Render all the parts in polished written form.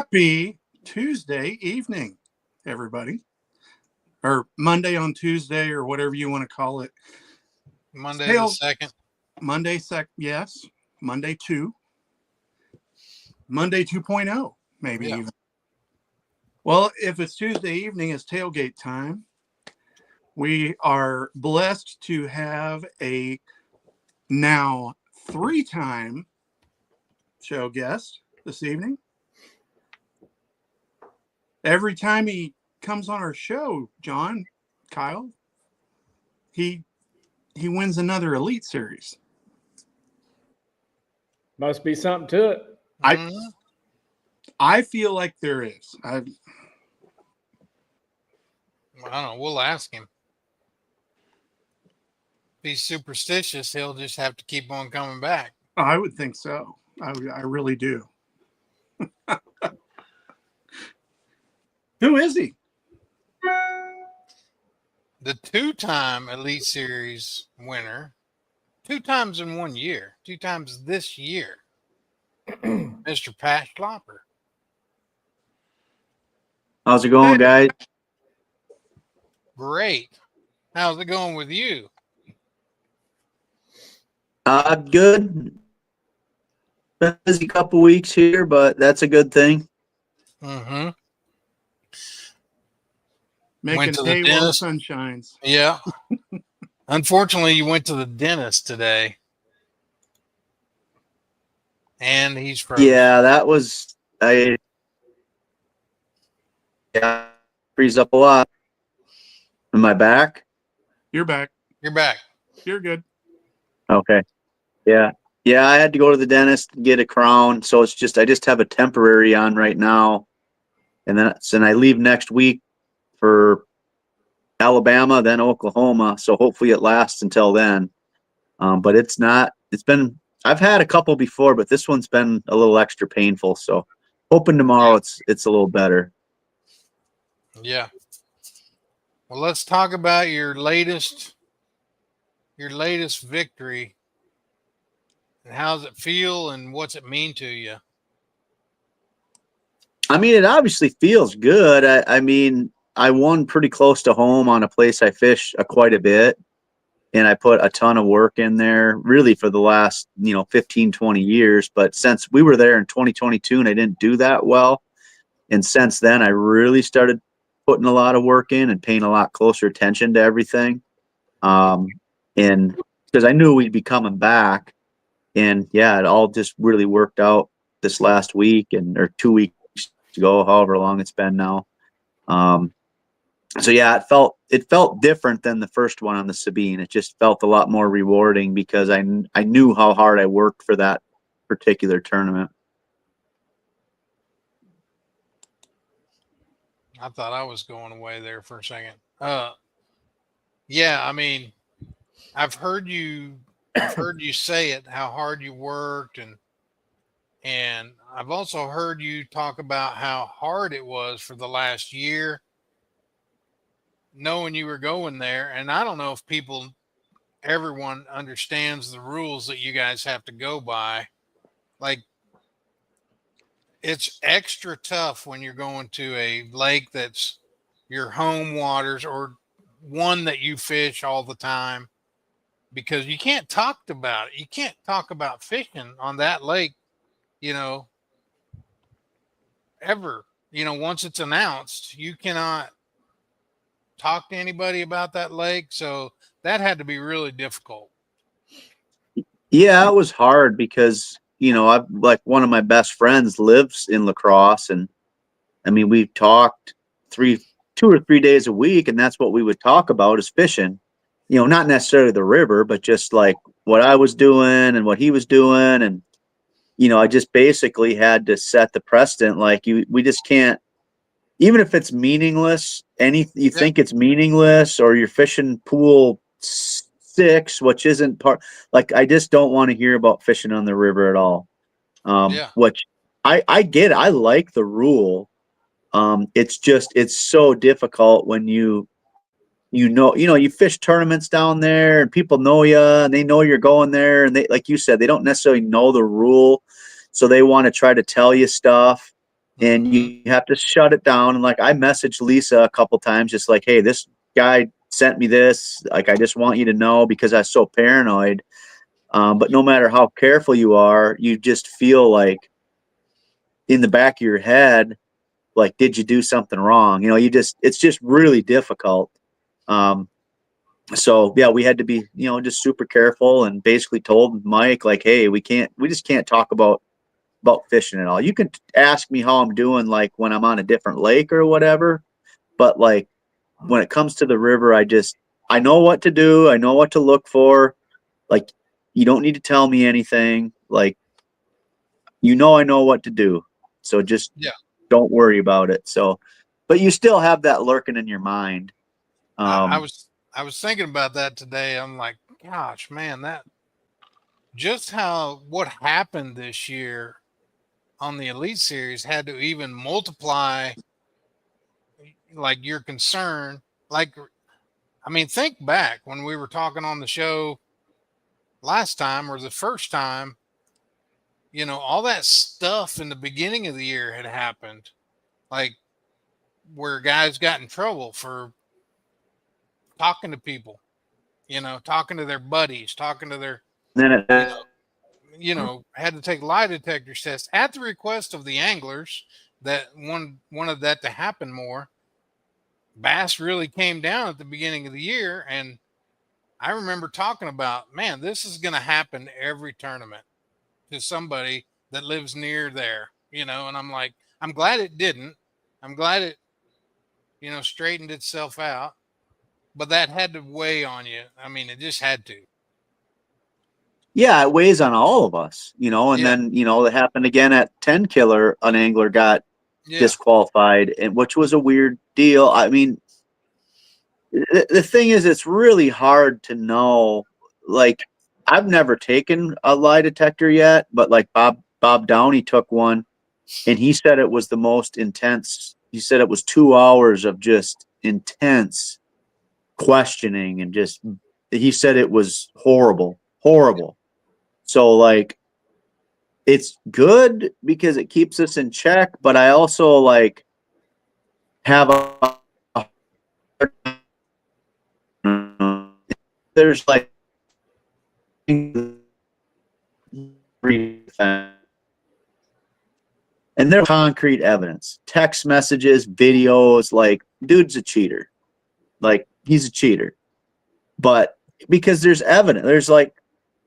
Happy Tuesday evening, everybody. Or Monday on Tuesday, or whatever you want to call it. Monday the 2nd. Yes. Monday 2. Monday 2.0, maybe even. Well, if it's Tuesday evening, it's tailgate time. We are blessed to have a now 3-time show guest this evening. Every time he comes on our show, Kyle, he wins another Elite Series. Must be something to it. I feel like there is. I don't know. We'll ask him. If he's superstitious, he'll just have to keep on coming back. I would think so. I really do. Who is he? The 2-time Elite Series winner, 2 times in 1 year, 2 times this year, Mr. Pat Schlapper. How's it going, guys? Great. How's it going with you? Good. Been a busy couple weeks here, but that's a good thing. Mm-hmm. Making hay while the sun shines. Yeah. Unfortunately, you went to the dentist today. And he's frozen. Yeah, that was freeze up a lot. Am I back? You're back. You're back. You're good. Okay. Yeah. Yeah, I had to go to the dentist and get a crown. So it's just I just have a temporary on right now. And then I leave next week for Alabama, then Oklahoma. So hopefully it lasts until then. But I've had a couple before, but this one's been a little extra painful. So hoping tomorrow it's a little better. Yeah. Well, let's talk about your latest victory. And how does it feel and what's it mean to you? I mean, it obviously feels good. I mean, I won pretty close to home on a place I fish quite a bit. And I put a ton of work in there really for the last, 15, 20 years. But since we were there in 2022 and I didn't do that well. And since then, I really started putting a lot of work in and paying a lot closer attention to everything. And because I knew we'd be coming back. And yeah, it all just really worked out this last week or 2 weeks ago, however long it's been now. So yeah, it felt different than the first one on the Sabine. It just felt a lot more rewarding because I knew how hard I worked for that particular tournament. I thought I was going away there for a second. Yeah, I mean, I've heard you say it, how hard you worked, and I've also heard you talk about how hard it was for the last year, knowing you were going there. And I don't know if everyone understands the rules that you guys have to go by. Like, it's extra tough when you're going to a lake that's your home waters or one that you fish all the time, because you can't talk about it. You can't talk about fishing on that lake, ever. Once it's announced, you cannot talk to anybody about that lake. So that had to be really difficult. Yeah, it was hard because, I've one of my best friends lives in La Crosse, and I mean, we've talked 2 or 3 days a week, and that's what we would talk about is fishing. Not necessarily the river, but just like what I was doing and what he was doing. And, I just basically had to set the precedent. Like we just can't, even if it's meaningless, you think it's meaningless, or you're fishing pool 6, which isn't part, like, I just don't want to hear about fishing on the river at all. Which I get, I like the rule. It's so difficult when you fish tournaments down there and people know you and they know you're going there, and they, like you said, they don't necessarily know the rule. So they want to try to tell you stuff. and you have to shut it down. And like, I messaged Lisa a couple times, just like, hey, this guy sent me this. Like, I just want you to know, because I was so paranoid. But no matter how careful you are, you just feel like in the back of your head, like, did you do something wrong? It's just really difficult. So yeah, we had to be, just super careful, and basically told Mike, like, hey, we just can't talk about fishing at all. You can ask me how I'm doing, like when I'm on a different lake or whatever, but like when it comes to the river, I know what to do. I know what to look for. Like, you don't need to tell me anything. Like, I know what to do. So just don't worry about it. So, but you still have that lurking in your mind. I was thinking about that today. I'm like, gosh, man, that just what happened this year on the Elite Series had to even multiply like your concern. Like, I mean, think back when we were talking on the show last time or the first time, all that stuff in the beginning of the year had happened, like where guys got in trouble for talking to people, talking to their buddies, talking to their, then had to take lie detector tests at the request of the anglers that wanted that to happen more. Bass really came down at the beginning of the year, and I remember talking about, man, this is going to happen every tournament to somebody that lives near there, and I'm like, I'm glad it didn't. I'm glad it, straightened itself out, but that had to weigh on you. I mean, it just had to. Yeah, it weighs on all of us, and Yeah. then, it happened again at 10 Killer. An angler got disqualified, and which was a weird deal. I mean, the thing is, it's really hard to know. Like, I've never taken a lie detector yet, but like Bob Downey took one, and he said it was the most intense. He said it was 2 hours of just intense questioning, and he said it was horrible. So like, it's good because it keeps us in check, but I also like have there's like and there's concrete evidence, text messages, videos, like, dude's a cheater. Like, he's a cheater. But because there's evidence,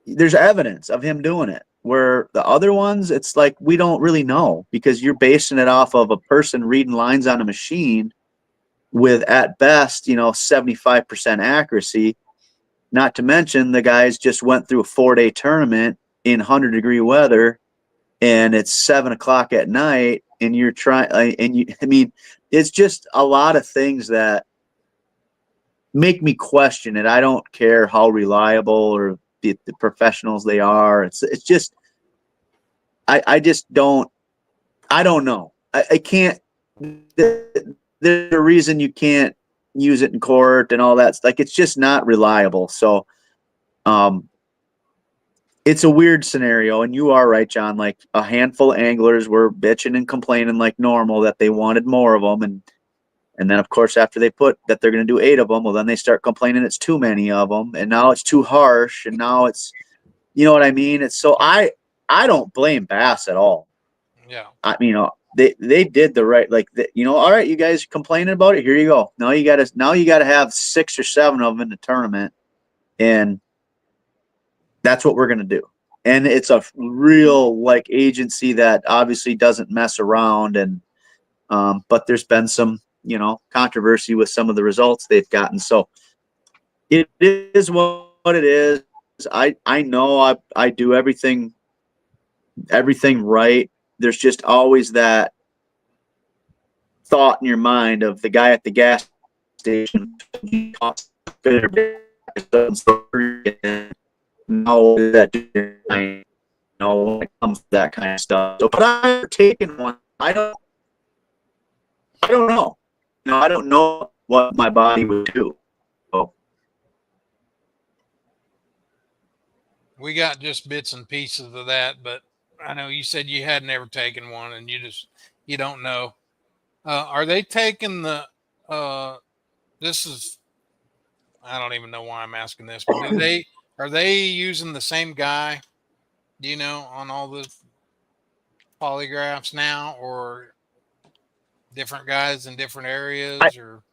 there's evidence of him doing it. Where the other ones, it's like, we don't really know, because you're basing it off of a person reading lines on a machine with, at best, 75% accuracy. Not to mention, the guys just went through a 4-day tournament in 100-degree weather, and it's 7 o'clock at night, and you're trying, I mean, it's just a lot of things that make me question it. I don't care how reliable or the professionals they are. It's just, I just don't, I don't know. I can't, there's a reason you can't use it in court and all that. Like, it's just not reliable. So, it's a weird scenario, and you are right, John. Like, a handful of anglers were bitching and complaining like normal that they wanted more of them, and then of course, after they put that they're going to do 8 of them, well, then they start complaining it's too many of them, and now it's too harsh, and now it's, you know what I mean? It's so I don't blame Bass at all. Yeah. They did the right, like, all right, you guys complaining about it, here you go. Now you got to have 6 or 7 of them in the tournament, and that's what we're going to do. And it's a real, like, agency that obviously doesn't mess around. And, but there's been some, controversy with some of the results they've gotten. So it is what it is. I know I do everything right. There's just always that thought in your mind of the guy at the gas station. No, that when it comes to that kind of stuff. So, but I've taken one. I don't know. I don't know what my body would do. So, We got just bits and pieces of that, but I know you said you had never taken one, and you don't know. Are they taking the? This is. I don't even know why I'm asking this, but are they using the same guy? Do you know on all the polygraphs now, or different guys in different areas, or?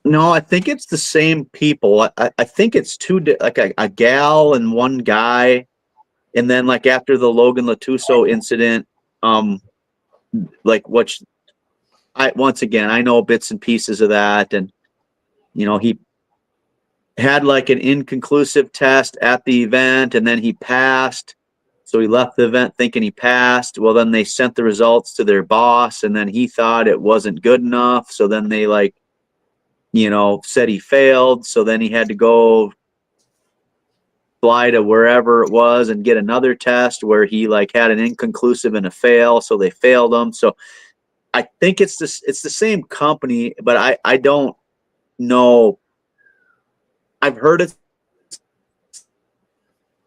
No, I think it's the same people. I think it's like a gal and one guy. And then like after the Logan Latuso incident, like which once again, I know bits and pieces of that. And, he had like an inconclusive test at the event and then he passed. So he left the event thinking he passed. Well, then they sent the results to their boss and then he thought it wasn't good enough. So then they said he failed. So then he had to go fly to wherever it was and get another test where he had an inconclusive and a fail. So they failed him. So I think it's the same company, but I don't know. I've heard it.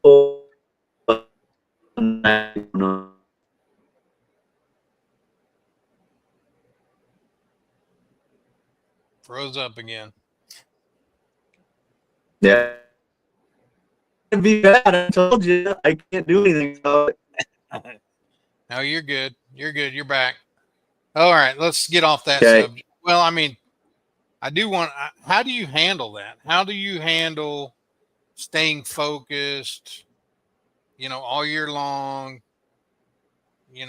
I don't know. Froze up again. Yeah. It'd be bad. I told you I can't do anything about it. No, you're good. You're good. You're back. All right, let's get off that Okay. subject. Well, I mean, I do want. How do you handle that? How do you handle staying focused? All year long.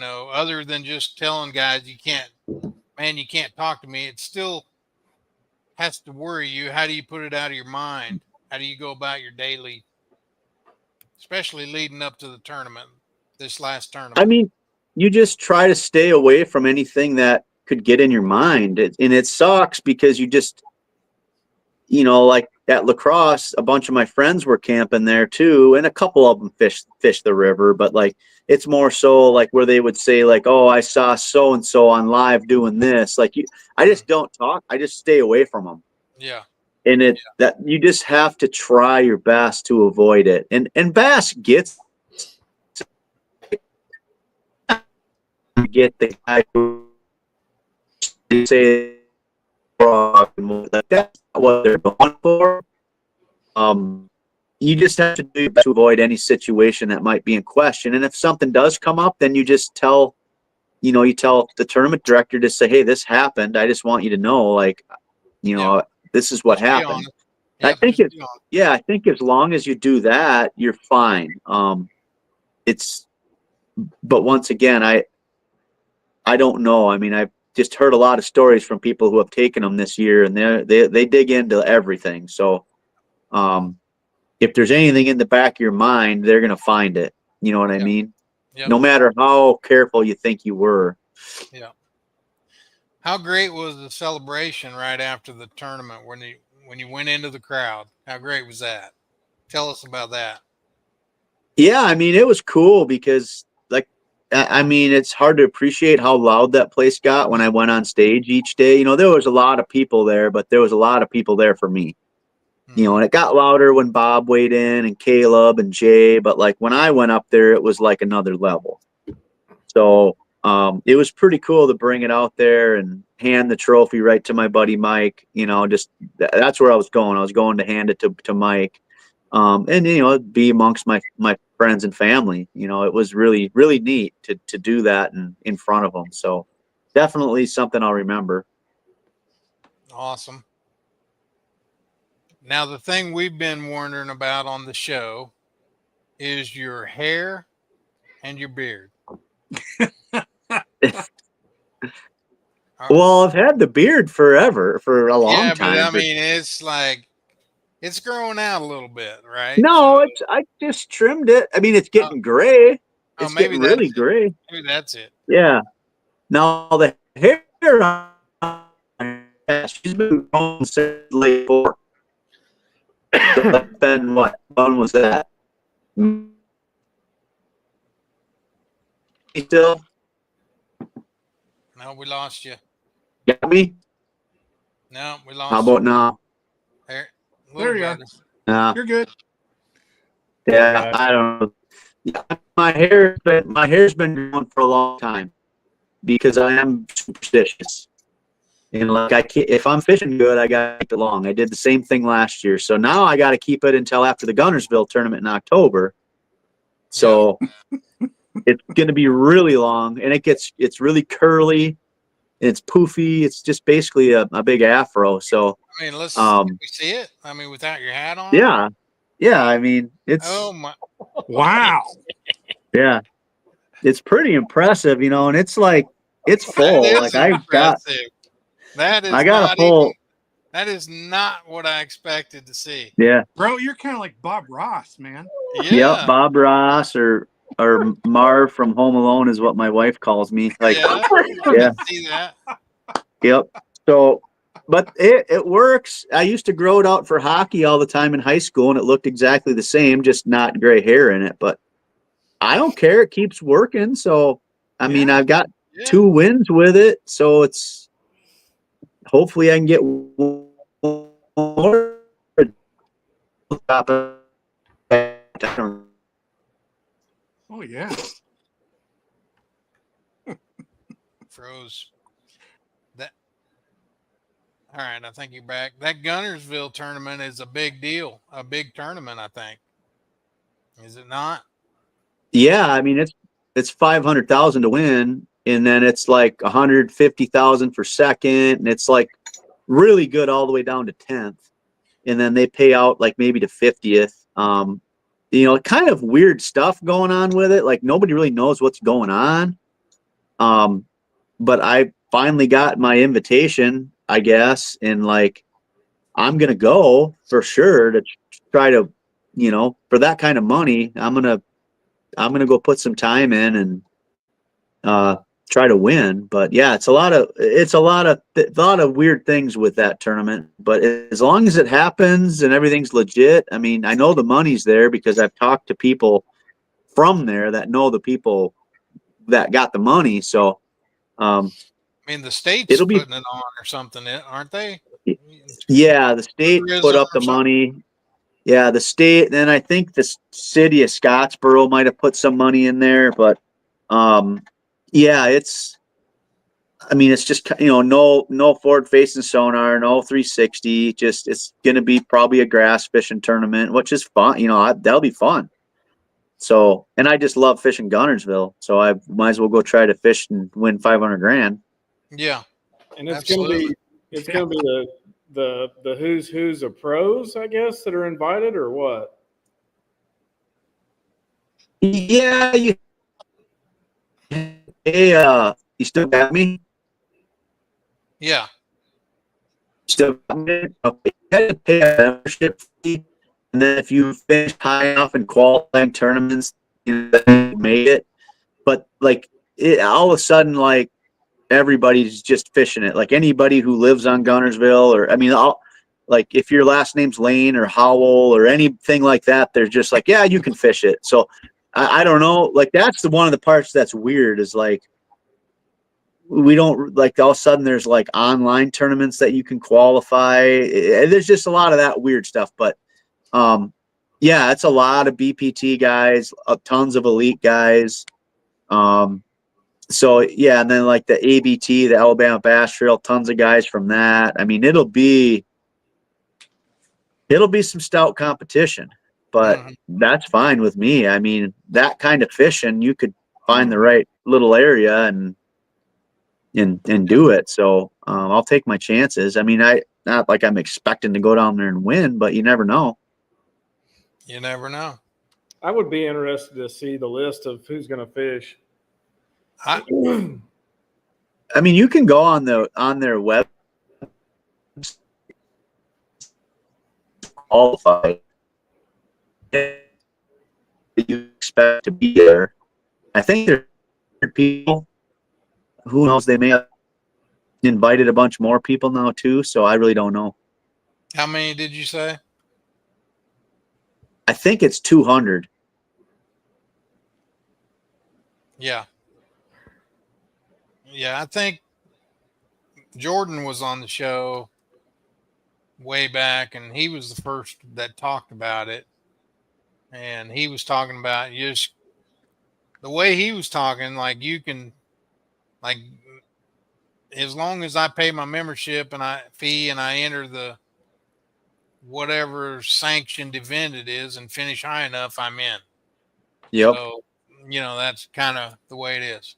Other than just telling guys you can't talk to me. It still has to worry you. How do you put it out of your mind? How do you go about your daily, especially leading up to the tournament, this last tournament? I mean, you just try to stay away from anything that could get in your mind. And it sucks because you just, like at La Crosse, a bunch of my friends were camping there too. And a couple of them fish the river, but it's more so like where they would say oh, I saw so-and-so on live doing this. I just don't talk. I just stay away from them. Yeah. And that you just have to try your best to avoid it. And Bass gets the guy who say that's not what they're going for. You just have to do your best to avoid any situation that might be in question. And if something does come up, then you just tell the tournament director to say, hey, this happened. I just want you to know, this is what happened. I think I think as long as you do that, you're fine. But once again, I don't know. I mean, I've just heard a lot of stories from people who have taken them this year, and they dig into everything. So, if there's anything in the back of your mind, they're gonna find it. You know what I mean? Yep. No matter how careful you think you were. Yeah. How great was the celebration right after the tournament when you went into the crowd? How great was that? Tell us about that. Yeah, I mean, it was cool because I mean, it's hard to appreciate how loud that place got when I went on stage each day. There was a lot of people there, but there was a lot of people there for me. And it got louder when Bob weighed in and Caleb and Jay, but when I went up there, it was another level. So it was pretty cool to bring it out there and hand the trophy right to my buddy Mike. Just that's where I was going. I was going to hand it to Mike. And be amongst my friends and family. It was really, really neat to do that in front of them. So definitely something I'll remember. Awesome. Now, the thing we've been wondering about on the show is your hair and your beard. Well, I've had the beard for a long time. Yeah, but I mean, it's growing out a little bit, right? No, I just trimmed it. I mean, it's getting gray. It's getting really gray. Maybe that's it. Yeah. Now the hair, she's been growing since late 4. So that's been what? When was that? Still? No, we lost you. Got me? No, we lost. How about now? There you are. Yeah. You're good. Yeah, I don't know. Yeah, my hair's been growing for a long time. because I am superstitious. And like I can't, if I'm fishing good, I got to keep it long. I did the same thing last year, so now I got to keep it until after the Gunnersville tournament in October. So it's going to be really long, and it's really curly. It's poofy. It's just basically a big afro. So I mean, can we see it? I mean, without your hat on? yeah. I mean, it's Oh my! Wow. yeah, it's pretty impressive, you know. And it's like it's That full. is Like I got a full. That is not what I expected to see. Yeah. Bro, you're kind of like Bob Ross, man. Yep, Yeah. Bob Ross or Marv from Home Alone is what my wife calls me. Like, Yeah. yeah. See that? Yep. So, but it works. I used to grow it out for hockey all the time in high school, and it looked exactly the same, just not gray hair in it. But I don't care. It keeps working. So, I mean, I've got 2 wins with it. So it's hopefully I can get one more. Oh yeah. Froze. That. All right, I think you're back. That Gunnersville tournament is a big deal, a big tournament. I think. Is it not? Yeah, I mean it's 500,000 to win, and then it's like 150,000 for second, and it's like really good all the way down to 10th, and then they pay out like maybe to 50th. You know, kind of weird stuff going on with it. Like nobody really knows what's going on. But I finally got my invitation, I guess, and like I'm gonna go for sure to try to, you know, for that kind of money, I'm gonna go put some time in and try to win. But yeah, it's a lot of weird things with that tournament. But as long as it happens and everything's legit, I mean, I know the money's there because I've talked to people from there that know the people that got the money. So I mean, the state's it'll be putting it on or something, aren't they? yeah, the state put Tourism up or the something? money. Yeah, the state. Then I think the city of Scottsboro might have put some money in there, but yeah, it's. I mean, it's just, you know, no forward facing sonar, no 360. Just it's gonna be probably a grass fishing tournament, which is fun. You know, that'll be fun. So, and I just love fishing Gunnersville, so I might as well go try to fish and win 500 grand. Yeah. And it's Absolutely. gonna be the who's of pros, I guess, that are invited, or what? Yeah, you still got me? Yeah. Still got me? Okay. You had to pay a membership fee, and then if you finish high enough in qualifying tournaments, you know, then you made it. But like all of a sudden, like everybody's just fishing it. Like anybody who lives on Gunnersville, or I mean, like if your last name's Lane or Howell or anything like that, they're just like, yeah, you can fish it. So I don't know. Like that's one of the parts that's weird is like we don't like all of a sudden there's like online tournaments that you can qualify. There's just a lot of that weird stuff. But yeah, it's a lot of BPT guys, tons of elite guys. So yeah, and then like the ABT, the Alabama Bass Trail, tons of guys from that. I mean, it'll be some stout competition, but that's fine with me. I mean, that kind of fishing, you could find the right little area and do it. So I'll take my chances. I mean, not like I'm expecting to go down there and win, but you never know. You never know. I would be interested to see the list of who's going to fish. I mean, you can go on their web qualify. You expect to be there. I think there are people. Who knows? They may have invited a bunch more people now too. So I really don't know. How many did you say? I think it's 200. Yeah. Yeah, I think Jordan was on the show way back, and he was the first that talked about it. And he was talking about just the way he was talking, like Like, as long as I pay my membership and I enter the whatever sanctioned event it is and finish high enough, I'm in. Yep. So, that's kind of the way it is.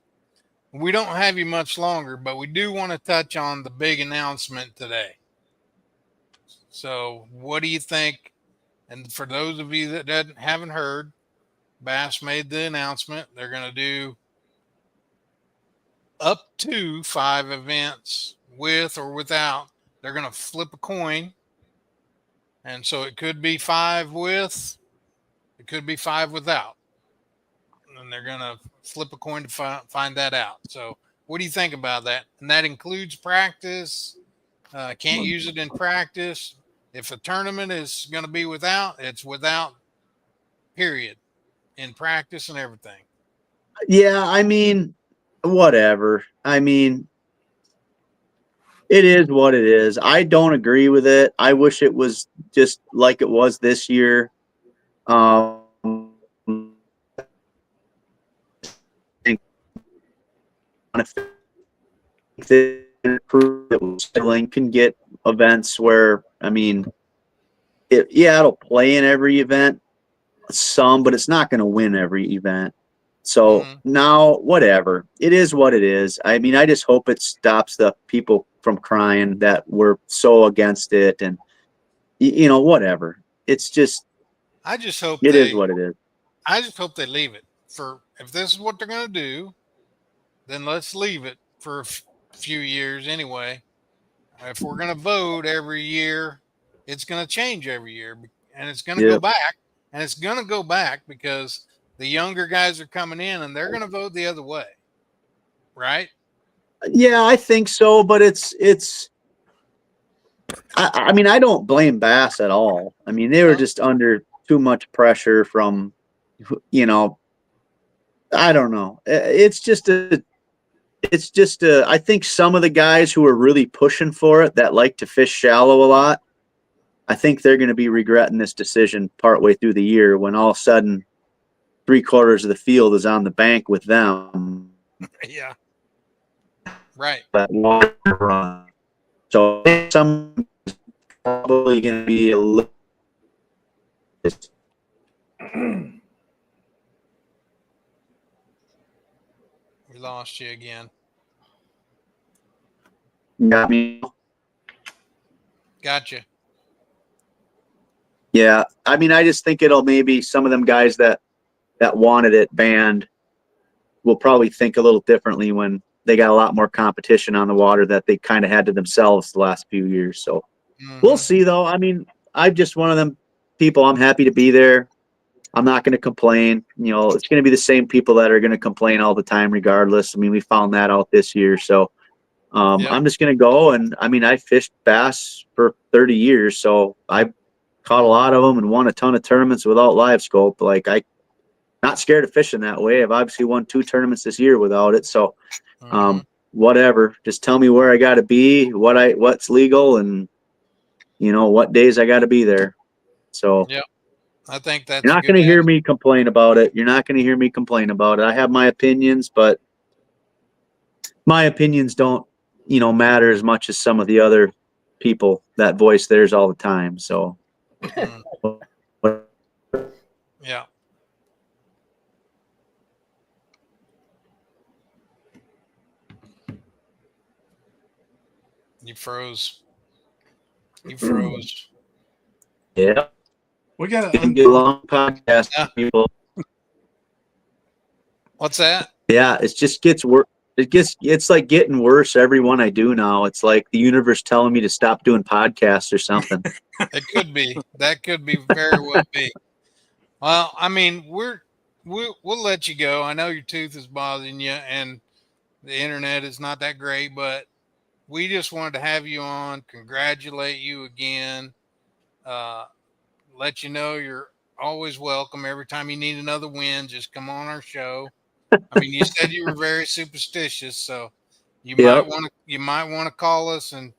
We don't have you much longer, but we do want to touch on the big announcement today. So what do you think? And for those of you that haven't heard, Bass made the announcement. They're going to do up to 5 events with or without. They're going to flip a coin. And so it could be 5 with, it could be 5 without. And they're going to flip a coin to find that out. So what do you think about that? And that includes practice. Can't use it in practice. If a tournament is going to be without, it's without, period, in practice and everything. Yeah, I mean, whatever. I mean, it is what it is. I don't agree with it. I wish it was just like it was this year. If they improve that scheduling can get events where, I mean, it'll play in every event, some, but it's not going to win every event. So now, whatever. It is what it is. I mean, I just hope it stops the people from crying that were so against it, and whatever. It's just. I just hope it is what it is. I just hope they leave it for. If this is what they're going to do, then let's leave it for a few years anyway. If we're going to vote every year, it's going to change every year, and it's going to go back, and it's going to go back because the younger guys are coming in and they're going to vote the other way. Right? Yeah, I think so, but I mean, I don't blame Bass at all. I mean, they were just under too much pressure from, I don't know. It's just I think some of the guys who are really pushing for it that like to fish shallow a lot, I think they're going to be regretting this decision partway through the year when all of a sudden 3/4 of the field is on the bank with them. Yeah. Right. That water run. So some probably going to be a little. We lost you again. Got me. Gotcha. Yeah, I mean, I just think it'll maybe some of them guys that wanted it banned will probably think a little differently when they got a lot more competition on the water that they kind of had to themselves the last few years. So we'll see, though. I mean, I'm just one of them people. I'm happy to be there. I'm not going to complain. It's going to be the same people that are going to complain all the time, regardless. I mean, we found that out this year. So I'm just going to go. And I mean, I fished bass for 30 years. So I caught a lot of them and won a ton of tournaments without live scope. Like, I'm not scared of fishing that way. I've obviously won 2 tournaments this year without it. So whatever, just tell me where I got to be, what's legal, and what days I got to be there. So yeah. I think that's. You're not going to hear me complain about it. You're not going to hear me complain about it. I have my opinions, but my opinions don't, matter as much as some of the other people that voice theirs all the time. So, yeah. You froze. Yeah. We got a long podcast, people. What's that? Yeah, it just gets worse. It's like getting worse every one I do now. It's like the universe telling me to stop doing podcasts or something. It could be. That could be very well be. Well, I mean, we'll let you go. I know your tooth is bothering you and the internet is not that great, but we just wanted to have you on, congratulate you again. Let you know you're always welcome. Every time you need another win, just come on our show. I mean, you said you were very superstitious, so you might want to call us and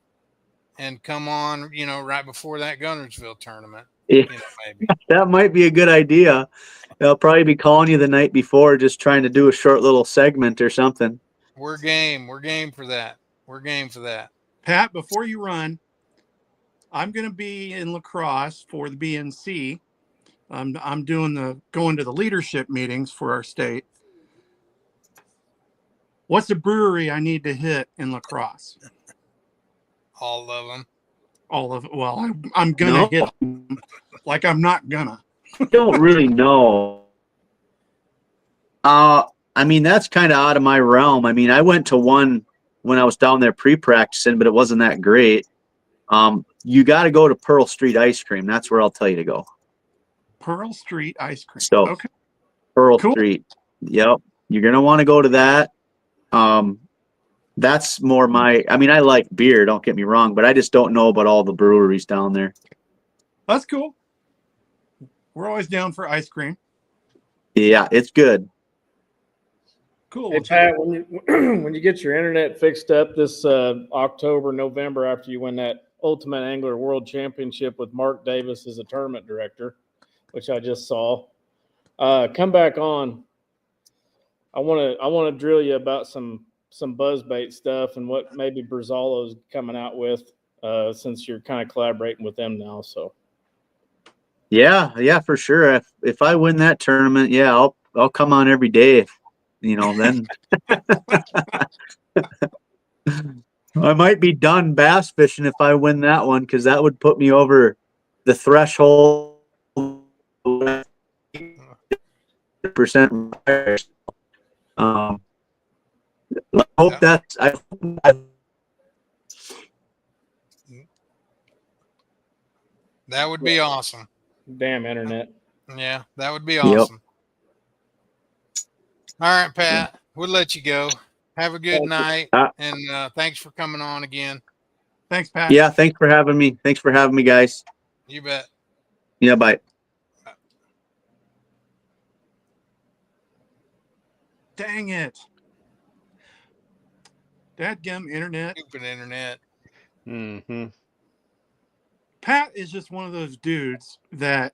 come on, right before that Gunnersville tournament. Yeah. Maybe. That might be a good idea. They'll probably be calling you the night before, just trying to do a short little segment or something. We're game. We're game for that. We're game for that. Pat, before you run, I'm going to be in La Crosse for the BNC. I'm going to the leadership meetings for our state. What's the brewery I need to hit in La Crosse? All of them. All of it. Well, I'm gonna hit them, like I'm not gonna. Don't really know. I mean, that's kind of out of my realm. I mean, I went to one when I was down there pre-practicing, but it wasn't that great. You got to go to Pearl Street Ice Cream. That's where I'll tell you to go. Pearl Street Ice Cream. So, Okay. Pearl Cool. Street. Yep. You're going to want to go to that. That's more I mean, I like beer, don't get me wrong, but I just don't know about all the breweries down there. That's cool. We're always down for ice cream. Yeah, it's good. Cool. Hey Pat, when you get your internet fixed up this October, November, after you win that Ultimate Angler World Championship with Mark Davis as a tournament director, which I just saw, come back on. I want to drill you about some buzzbait stuff and what maybe Brzalo's coming out with, since you're kind of collaborating with them now. So Yeah, for sure. If I win that tournament, yeah, I'll come on every day. Then I might be done bass fishing if I win that one, because that would put me over the threshold. Percent. I hope that's. That would be awesome. damn internet. Yeah, that would be awesome. All right, Pat, we'll let you go. Have a good night, and thanks for coming on again. Thanks, Pat. Yeah, thanks for having me. Thanks for having me, guys. You bet. Yeah, bye. Dang it. Dadgum internet. Stupid internet. Mm-hmm. Pat is just one of those dudes that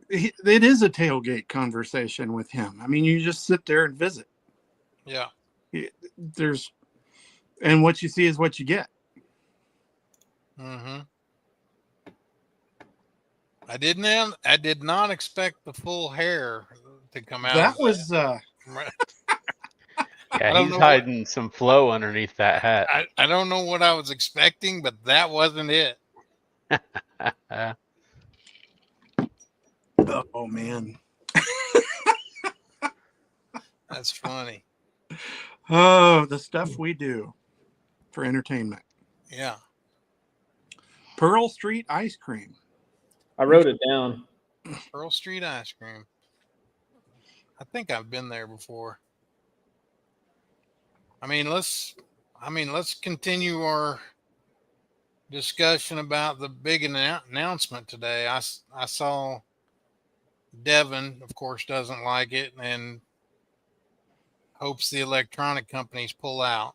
it is a tailgate conversation with him. I mean, you just sit there and visit. Yeah. And what you see is what you get. Mm-hmm. I did not expect the full hair to come out. That was Yeah, he's hiding some flow underneath that hat. I don't know what I was expecting, but that wasn't it. oh man. That's funny. Oh, the stuff we do for entertainment. Yeah. Pearl Street Ice Cream. I wrote it down. Pearl Street Ice Cream. I think I've been there before. I mean, let's continue our discussion about the big announcement today. I saw Devin, of course, doesn't like it and hopes the electronic companies pull out.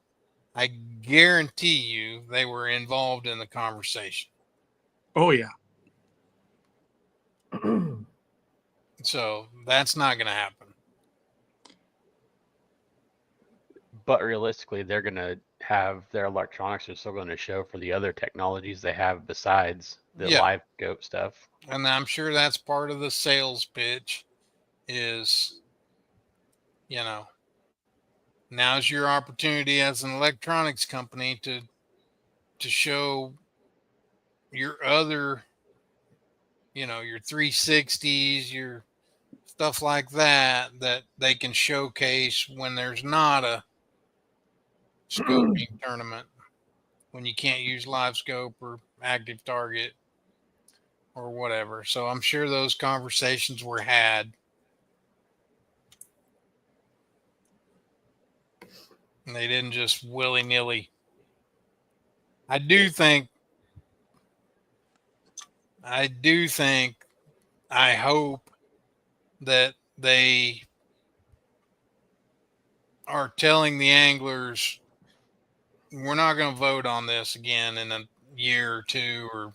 I guarantee you they were involved in the conversation. Oh yeah. So that's not going to happen. But realistically, they're going to have their electronics are still going to show for the other technologies they have besides the live scope stuff. And I'm sure that's part of the sales pitch is, now's your opportunity as an electronics company to show your other, your 360s, your stuff like that they can showcase when there's not a scoping tournament, when you can't use live scope or active target or whatever. So I'm sure those conversations were had. And they didn't just willy-nilly. I do think, I hope that they are telling the anglers, we're not going to vote on this again in a year or two or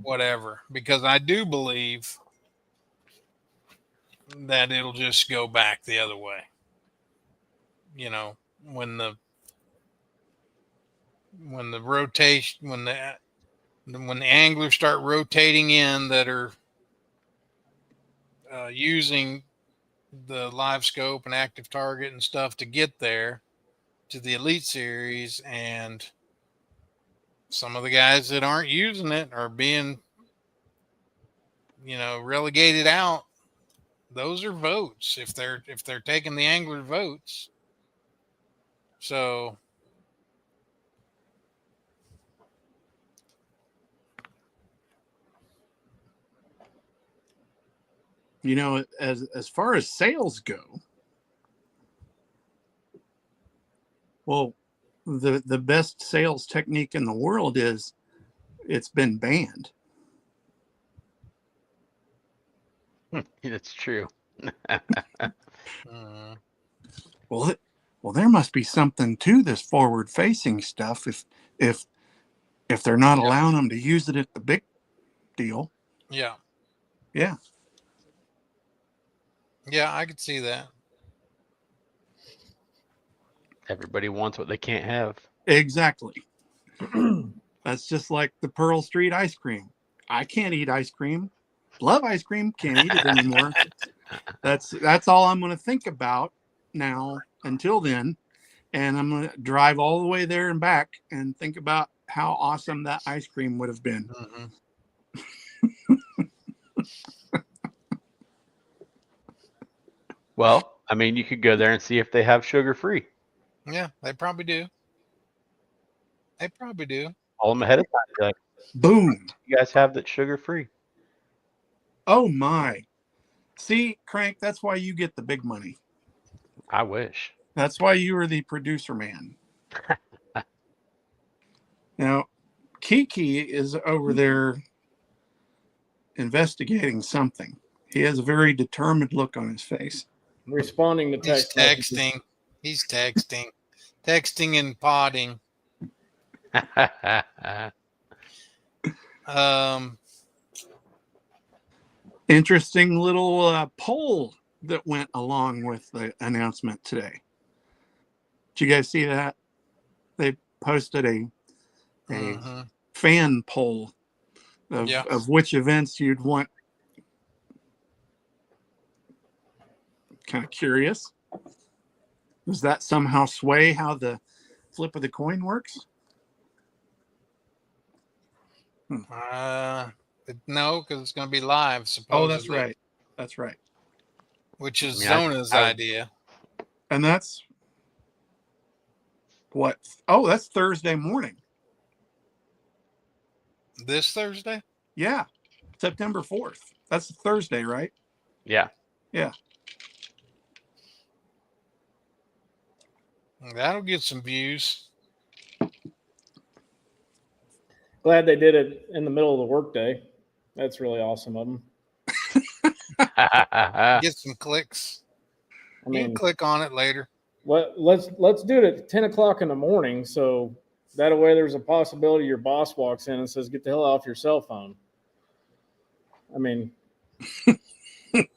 whatever, because I do believe that it'll just go back the other way. when the rotation, when the anglers start rotating in that are using the live scope and active target and stuff to get there to the Elite Series, and some of the guys that aren't using it are being, relegated out. Those are votes if they're taking the angler votes. So as far as sales go, well, the best sales technique in the world is it's been banned. That's true. Well, there must be something to this forward-facing stuff if they're not allowing them to use it at the big deal. Yeah, I could see that. Everybody wants what they can't have. Exactly. That's just like the Pearl Street ice cream. I can't eat ice cream. Love ice cream. Can't eat it anymore. That's all I'm going to think about now until then. And I'm going to drive all the way there and back and think about how awesome that ice cream would have been. Well, I mean, you could go there and see if they have sugar-free. Yeah, they probably do. Call them ahead of time. Like, boom. You guys have that sugar-free. Oh, my. See, Crank, that's why you get the big money. I wish. That's why you are the producer man. Now, Kiki is over there investigating something. He has a very determined look on his face. Responding to text. He's texting and potting. Interesting little poll that went along with the announcement today. Did you guys see that? They posted a fan poll of which events you'd want. Kind of curious. Does that somehow sway how the flip of the coin works? No, because it's going to be live, supposedly. Oh, that's right. That's right. Which is Zona's idea. And that's what? Oh, that's Thursday morning. This Thursday? Yeah. September 4th. That's Thursday, right? Yeah. Yeah. That'll get some views. Glad they did it in the middle of the workday. That's really awesome of them. Get some clicks. I mean, you can click on it later. Let's do it at 10 o'clock in the morning, so that way there's a possibility your boss walks in and says, "Get the hell off your cell phone." I mean,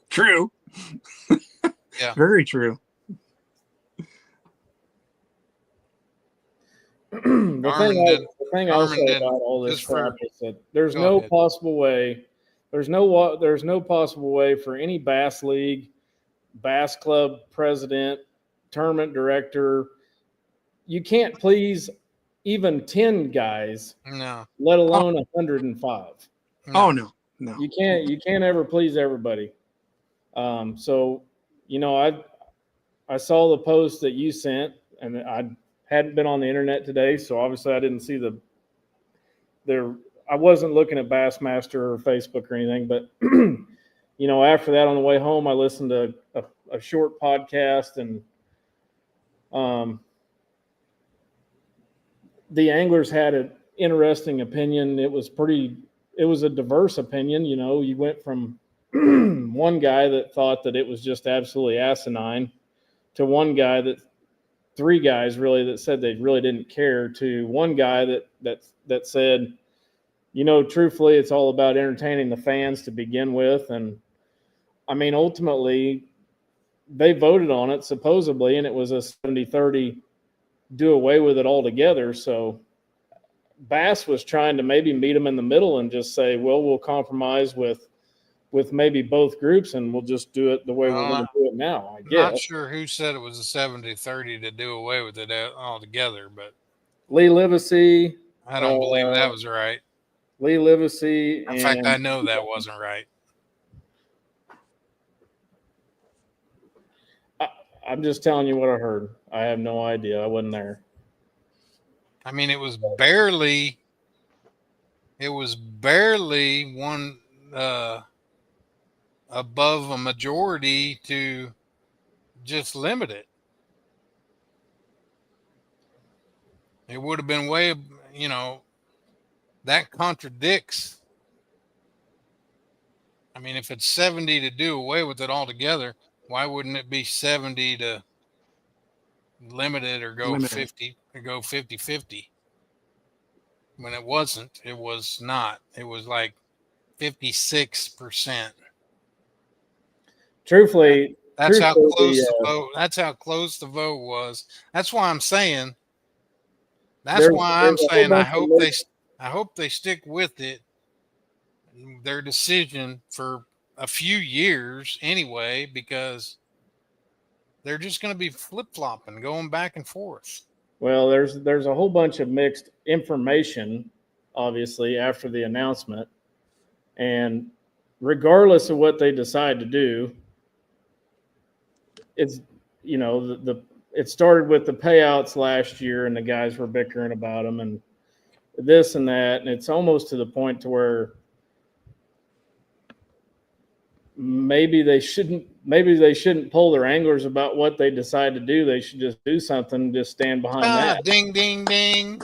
true. Yeah, very true. The thing I'll say about all this crap is that there's no possible way for any bass league, bass club president, tournament director. You can't please even 10 guys, no, let alone 105. No. Oh no. You can't ever please everybody. So, I saw the post that you sent, and I hadn't been on the internet today, so obviously I didn't see I wasn't looking at Bassmaster or Facebook or anything, but after that on the way home, I listened to a short podcast, and the anglers had an interesting opinion. It was a diverse opinion. You went from one guy that thought that it was just absolutely asinine to one guy three guys really that said they really didn't care, to one guy that said, truthfully, it's all about entertaining the fans to begin with. And I mean, ultimately, they voted on it supposedly, and it was a 70-30 do away with it altogether. So Bass was trying to maybe meet them in the middle and just say, well, we'll compromise with maybe both groups, and we'll just do it the way we're going to do it now, I guess. Not sure who said it was a 70-30 to do away with it altogether, but Lee Livesey. I don't believe that was right. Lee Livesey. In fact, I know that wasn't right. I'm just telling you what I heard. I have no idea. I wasn't there. I mean, it was barely one above a majority to just limit it. It would have been way, that contradicts. I mean, if it's 70 to do away with it altogether, why wouldn't it be 70 to limit it or go 50 or go 50-50? When it wasn't, it was not. It was like 56%. Truthfully, that's how close the vote. That's how close the vote was. That's why I'm saying. That's why I'm saying I hope they stick with it. Their decision for a few years anyway, because they're just going to be flip-flopping, going back and forth. Well, there's a whole bunch of mixed information, obviously, after the announcement. And regardless of what they decide to do, it's, it started with the payouts last year and the guys were bickering about them and this and that. And it's almost to the point to where maybe they shouldn't pull their anglers about what they decide to do. They should just do something, just stand behind that. Ding, ding, ding.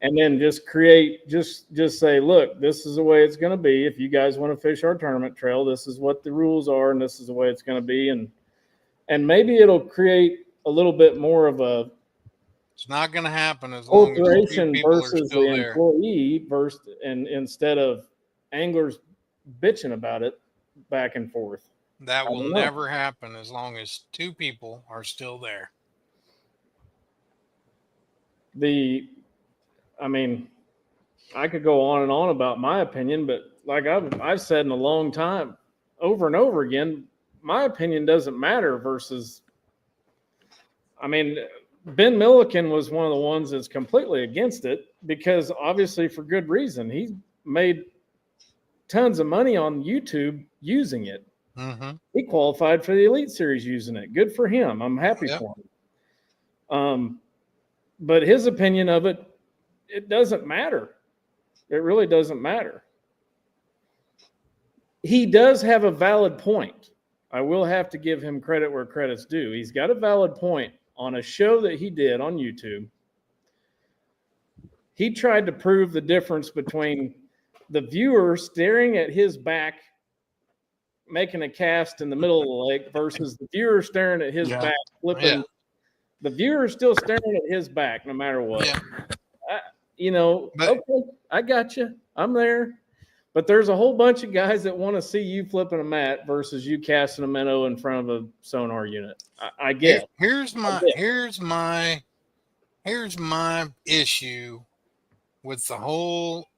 And then just say, look, this is the way it's going to be. If you guys want to fish our tournament trail, this is what the rules are, and this is the way it's going to be. And maybe it'll create a little bit more of a. It's not going to happen as long as corporation people versus are still the there. employee and instead of anglers bitching about it back and forth. That will never happen as long as two people are still there. I could go on and on about my opinion, but like I've said in a long time, over and over again, my opinion doesn't matter versus, Ben Milliken was one of the ones that's completely against it because obviously for good reason. He made tons of money on YouTube using it. Mm-hmm. He qualified for the Elite Series using it. Good for him. I'm happy for him. But his opinion of it, it doesn't matter. It really doesn't matter. He does have a valid point. I will have to give him credit where credit's due. He's got a valid point on a show that he did on YouTube. He tried to prove the difference between the viewer staring at his back, making a cast in the middle of the lake versus the viewer staring at his back, flipping. Yeah. The viewer is still staring at his back no matter what. Yeah. Okay, I got you. I'm there. But there's a whole bunch of guys that want to see you flipping a mat versus you casting a minnow in front of a sonar unit. I get. Here's my issue with the whole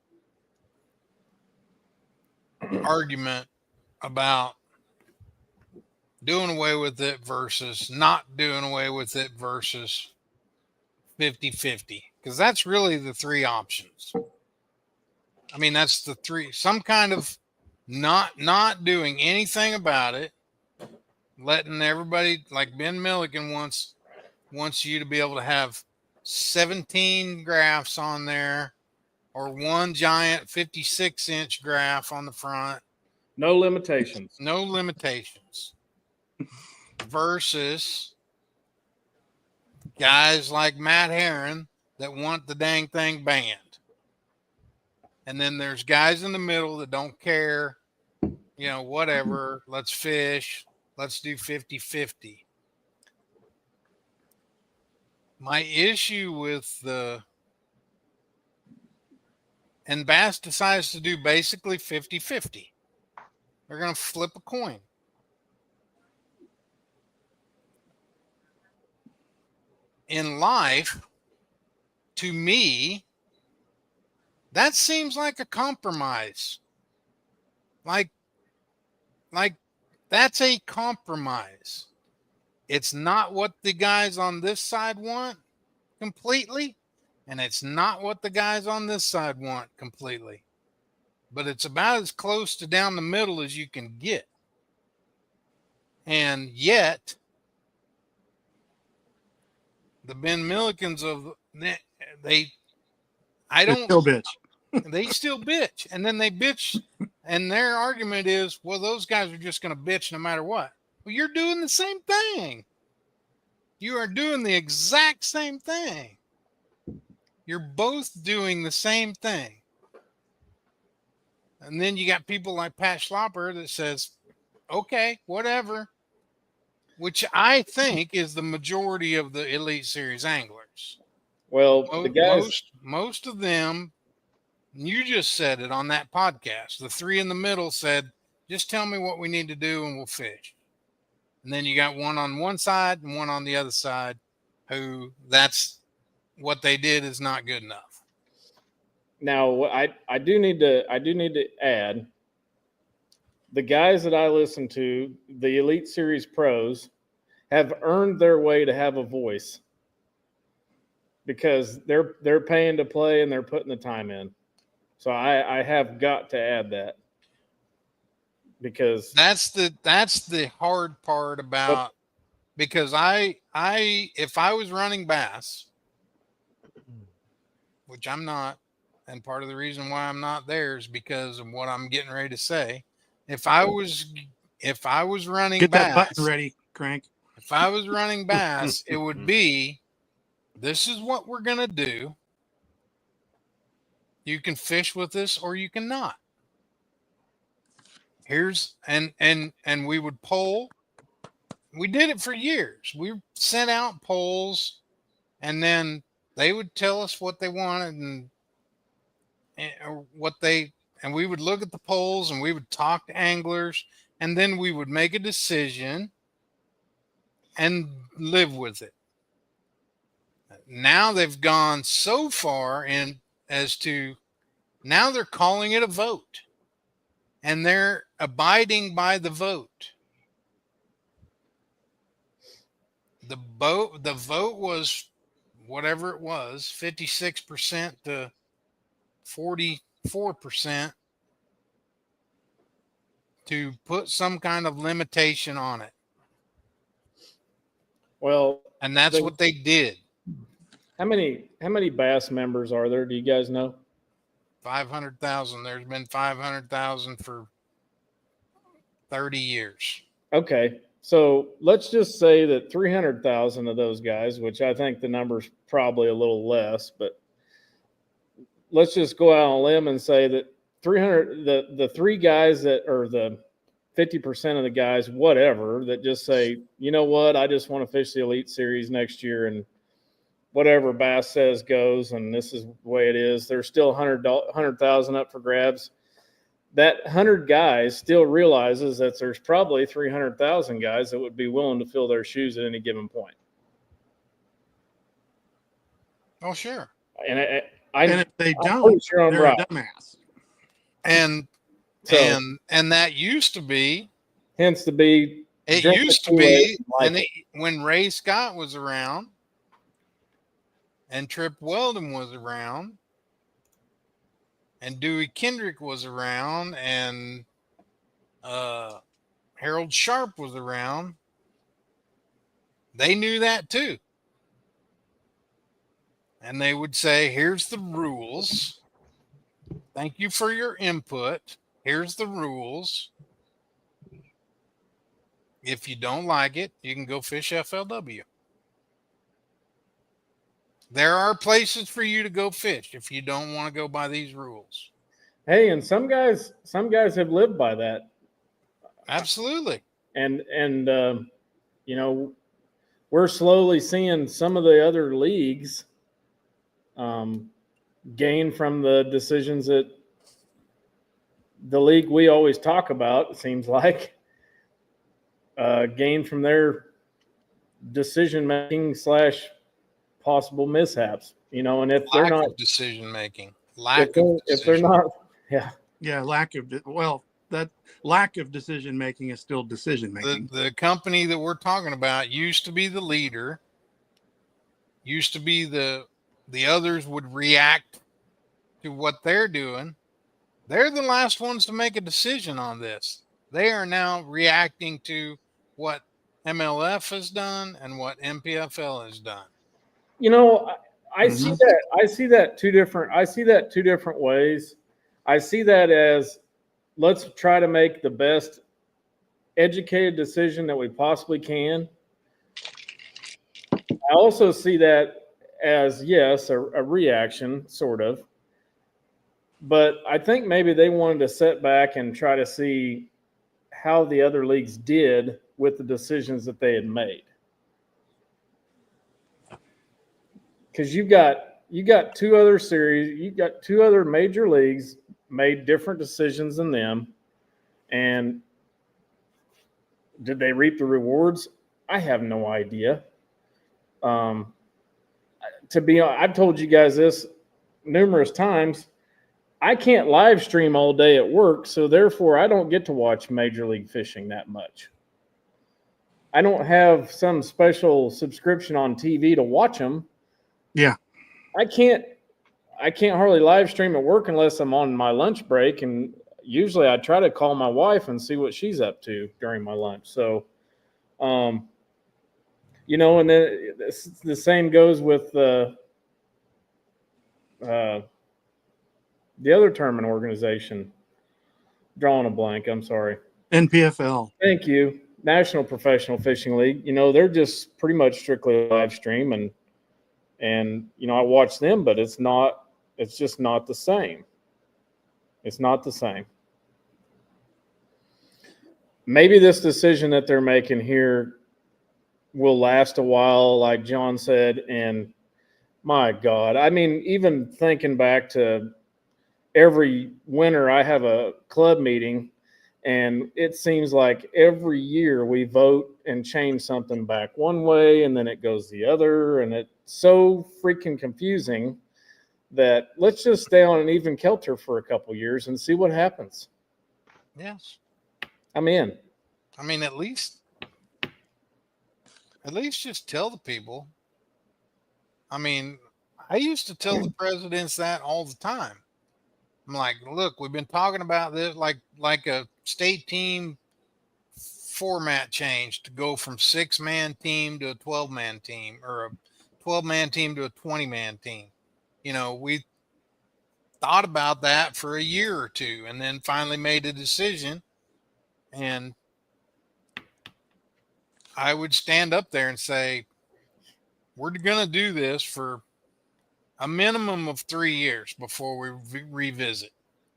argument about doing away with it versus not doing away with it versus 50-50, because that's really the three options. That's the three. Some kind of not doing anything about it, letting everybody, like Ben Milliken wants you to be able to have 17 graphs on there or one giant 56-inch graph on the front. No limitations. No limitations. Versus guys like Matt Herron that want the dang thing banned. And then there's guys in the middle that don't care, whatever, let's fish, let's do 50-50. My issue with and Bass decides to do basically 50-50. They're going to flip a coin. in life, to me, that seems like a compromise. Like that's a compromise. It's not what the guys on this side want completely, and it's not what the guys on this side want completely. But it's about as close to down the middle as you can get. And yet, the Ben Millikens they Still bitch. they still bitch. And then they bitch, and their argument is, well, those guys are just going to bitch no matter what. Well, you're doing the same thing. You are doing the exact same thing. You're both doing the same thing. And then you got people like Pat Schlapper that says, okay, whatever, which I think is the majority of the Elite Series anglers. Well, the guys, most of them, you just said it on that podcast. The three in the middle said, just tell me what we need to do and we'll fish. And then you got one on one side and one on the other side who that's what they did is not good enough. Now, I do need to add, the guys that I listen to, the Elite Series pros, have earned their way to have a voice because they're paying to play and they're putting the time in. So I have got to add that, because that's the hard part about, because I if I was running bass, which I'm not, and part of the reason why I'm not there is because of what I'm getting ready to say. If I was running Get that bass, button ready, Crank. if I was running bass, it would be, this is what we're going to do. You can fish with this or you cannot. Here's, and we would poll. We did it for years. We sent out polls, and then they would tell us what they wanted and we would look at the polls and we would talk to anglers, and then we would make a decision and live with it. Now they've gone so far in as to now they're calling it a vote, and they're abiding by the vote. The vote was whatever it was, 56% to 44%, to put some kind of limitation on it. Well, and that's what they did. How many bass members are there? Do you guys know? 500,000. There's been 500,000 for 30 years. Okay. So let's just say that 300,000 of those guys, which I think the number's probably a little less, but let's just go out on a limb and say that 300, the three guys that are the 50% of the guys, whatever, that just say, you know what, I just want to fish the Elite Series next year, and whatever Bass says goes, and this is the way it is. There's still 100,000 up for grabs. That 100 guys still realizes that there's probably 300,000 guys that would be willing to fill their shoes at any given point. Oh, sure. And and if they don't, sure they're right. a dumbass. And So, and that used to be. Hence to be. It used to be, when Ray Scott was around, and Trip Weldon was around, and Dewey Kendrick was around, and Harold Sharp was around. They knew that too. And they would say, here's the rules. Thank you for your input. Here's the rules. If you don't like it, you can go fish FLW. There are places for you to go fish if you don't want to go by these rules. Hey, and some guys have lived by that. Absolutely. And you know, we're slowly seeing some of the other leagues gain from the decisions that the league we always talk about, it seems like, gain from their decision making / possible mishaps, and if they're Lack not of decision making, if they're not, yeah, Yeah, that lack of decision making is still decision making. the company that we're talking about used to be the leader, used to be the others would react to what they're doing. They're the last ones to make a decision on this. They are now reacting to what MLF has done and what MPFL has done. I see that. I see that two different ways. I see that as, let's try to make the best educated decision that we possibly can. I also see that as, yes, a reaction, sort of. But I think maybe they wanted to sit back and try to see how the other leagues did with the decisions that they had made. Because you got two other series, you got two other major leagues made different decisions than them. And did they reap the rewards? I have no idea. To be honest, I've told you guys this numerous times. I can't live stream all day at work, so therefore I don't get to watch Major League Fishing that much. I don't have some special subscription on TV to watch them. Yeah. I can't hardly live stream at work unless I'm on my lunch break, and usually I try to call my wife and see what she's up to during my lunch. So, and then the same goes with the other tournament organization. Drawing a blank. I'm sorry. NPFL. Thank you. National Professional Fishing League. They're just pretty much strictly live stream, and I watch them, but it's just not the same. It's not the same. Maybe this decision that they're making here will last a while, like John said, and my God, I mean, even thinking back to every winter, I have a club meeting, and it seems like every year we vote and change something back one way, and then it goes the other, and it's so freaking confusing that let's just stay on an even kelter for a couple years and see what happens. Yes. I'm in. I mean, at least just tell the people. I mean, I used to tell the presidents that all the time. I'm like, look, we've been talking about this, like a state team format change to go from 6-man team to a 12-man team, or a 12-man team to a 20-man team. We thought about that for a year or two, and then finally made a decision. And I would stand up there and say, we're going to do this for a minimum of 3 years before we revisit.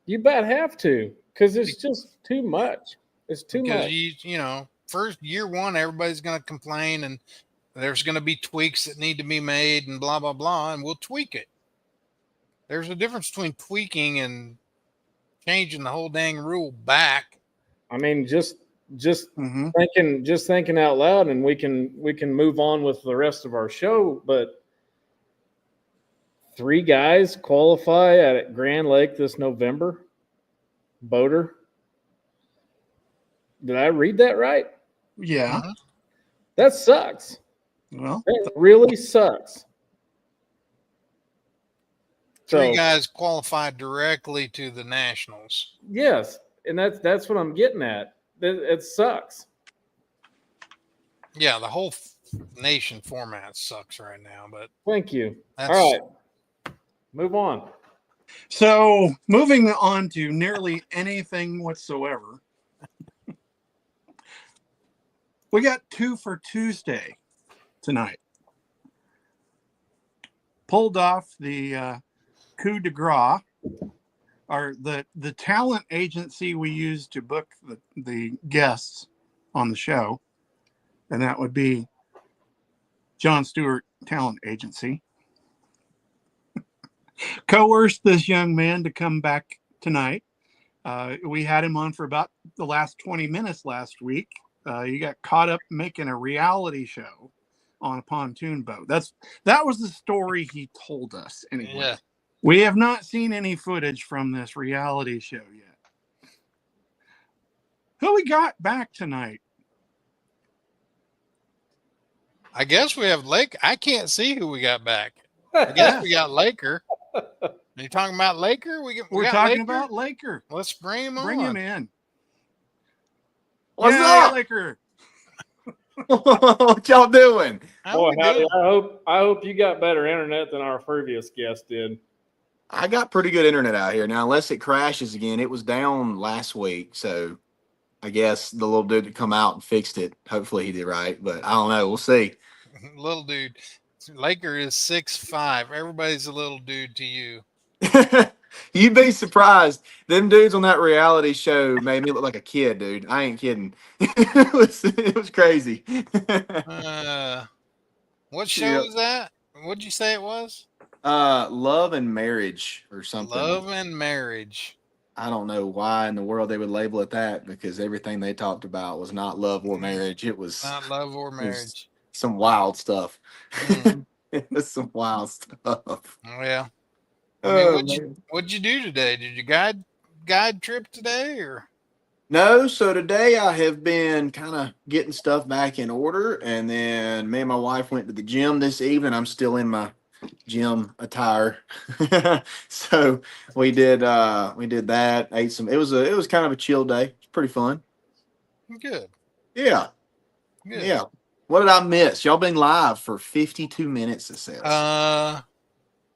You about have to, because it's just too much. It's too much. Because first year one, everybody's going to complain, and there's going to be tweaks that need to be made, and blah blah blah, and we'll tweak it. There's a difference between tweaking and changing the whole dang rule back. I mean, just thinking out loud, and we can move on with the rest of our show. But 3 guys qualify at Grand Lake this November. Boater. Did I read that right? Yeah. That sucks. Well, it really sucks. 3 guys qualified directly to the Nationals. Yes, and that's what I'm getting at. It sucks. Yeah, the whole nation format sucks right now, but thank you. All right, move on. So moving on to nearly anything whatsoever, we got 2 for Tuesday tonight. Pulled off the coup de grace, or the talent agency we use to book the guests on the show, and that would be John Stewart Talent Agency. Coerced this young man to come back tonight. We had him on for about the last 20 minutes last week. He got caught up making a reality show on a pontoon boat. That was the story he told us anyway. Yeah. We have not seen any footage from this reality show yet. Who we got back tonight? I guess we have Lake. I can't see who we got back. I guess we got Laker. Are you talking about Laker? We're got talking Laker? about Laker. Let's bring him on. Bring him in. What's yeah, up? Laker. What y'all doing? How Boy, we howdy. doing? I hope you got better internet than our previous guest did. I got pretty good internet out here now, unless it crashes again. It was down last week, so I guess the little dude that come out and fixed it. Hopefully he did right, but I don't know. We'll see. Little dude. Laker is 6'5". Everybody's a little dude to you. You'd be surprised. Them dudes on that reality show made me look like a kid, dude. I ain't kidding. It was crazy. What show Yep. is that? What'd you say it was? Love and Marriage or something. Love and Marriage. I don't know why in the world they would label it that, because everything they talked about was not love or marriage. It was Not love or marriage. some wild stuff. Mm. It was some wild stuff. Oh, yeah. I mean, man. what'd you do today? Did you guide trip today or? No, so today I have been kind of getting stuff back in order, and then me and my wife went to the gym this evening. I'm still in my gym attire. So we did that, ate some. It was kind of a chill day. It's pretty fun. Good. Yeah. Good. Yeah. What did I miss? Y'all been live for 52 minutes, it says.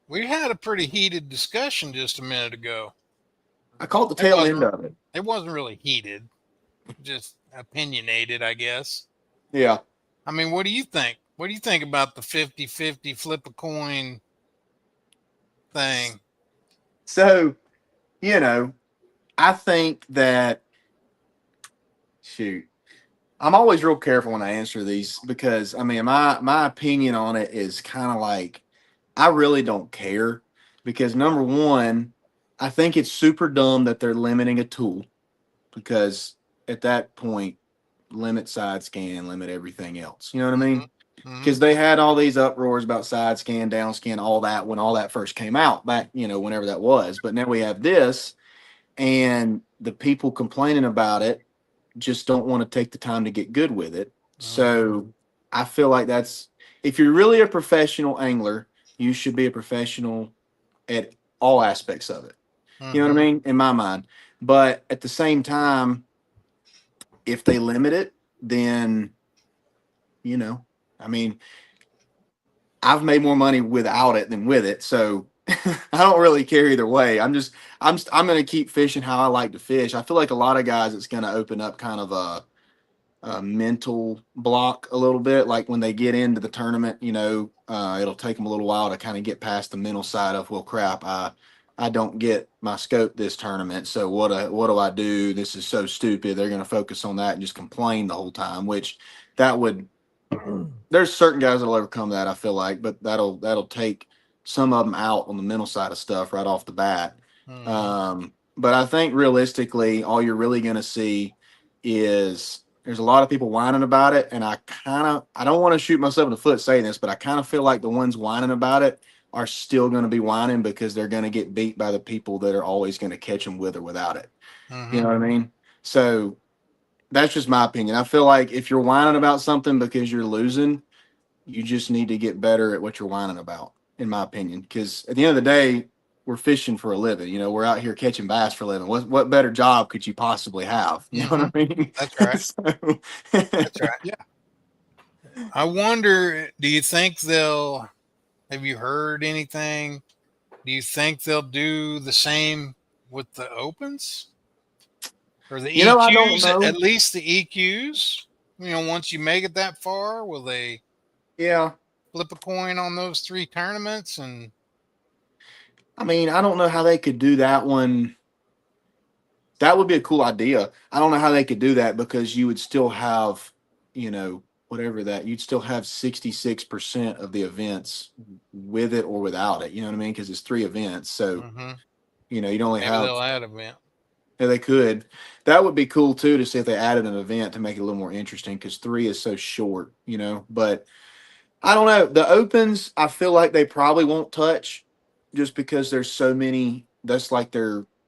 We had a pretty heated discussion just a minute ago. I caught the tail end of it. It wasn't really heated, just opinionated, I guess. Yeah. I mean, what do you think? What do you think about the 50-50 flip a coin thing? So, I think that, shoot, I'm always real careful when I answer these because, I mean, my opinion on it is kind of like, I really don't care because, number one, I think it's super dumb that they're limiting a tool because at that point, limit side scan, limit everything else. You know what I mean? Because they had all these uproars about side scan, down scan, all that when all that first came out back, whenever that was. But now we have this, and the people complaining about it just don't want to take the time to get good with it. So I feel like if you're really a professional angler, you should be a professional at all aspects of it. You know what I mean? In my mind. But at the same time, if they limit it, then, I mean, I've made more money without it than with it. So I don't really care either way. I'm going to keep fishing how I like to fish. I feel like a lot of guys, it's going to open up kind of a mental block a little bit. Like when they get into the tournament, it'll take them a little while to kind of get past the mental side of, well, crap, I don't get my scope this tournament. So what do I do? This is so stupid. They're going to focus on that and just complain the whole time, which there's certain guys that'll overcome that, I feel like, but that'll take some of them out on the mental side of stuff right off the bat. But I think realistically, all you're really going to see is there's a lot of people whining about it. And I don't want to shoot myself in the foot saying this, but I kind of feel like the ones whining about it are still going to be whining because they're going to get beat by the people that are always going to catch them with or without it. You know what I mean? So that's just my opinion. I feel like if you're whining about something because you're losing, you just need to get better at what you're whining about, in my opinion. Because at the end of the day, we're fishing for a living. We're out here catching bass for a living. What better job could you possibly have? You know what I mean? That's right. So, That's right. Yeah. I wonder, do you think have you heard anything? Do you think they'll do the same with the opens? Or the EQs, I don't know. at least the EQs? Once you make it that far, will they flip a coin on those 3 tournaments? And I mean, I don't know how they could do that one. That would be a cool idea. I don't know how they could do that because you would still have, you'd still have 66% of the events with it or without it. You know what I mean? Because it's 3 events. So, you'd only maybe have. they'll add an event. Yeah, they could. That would be cool too to see if they added an event to make it a little more interesting because 3 is so short, But I don't know. The opens, I feel like they probably won't touch just because there's so many. That's like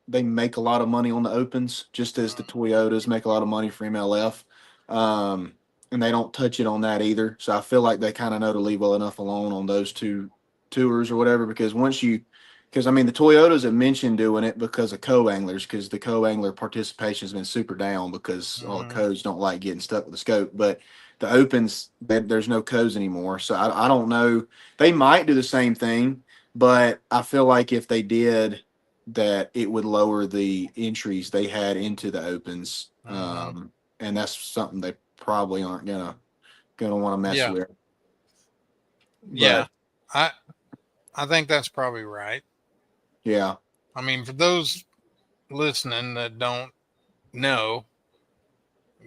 they make a lot of money on the opens, just as the Toyotas make a lot of money for MLF. And they don't touch it on that either. So I feel like they kind of know to leave well enough alone on those two tours or whatever. Because I mean, the Toyotas have mentioned doing it because of co-anglers, because the co-angler participation has been super down because all the codes don't like getting stuck with the scope. But the opens, there's no codes anymore. So I don't know. They might do the same thing, but I feel like if they did, that it would lower the entries they had into the opens. And that's something they probably aren't gonna want to mess with. Yeah. I think that's probably right. Yeah. I mean, for those listening that don't know,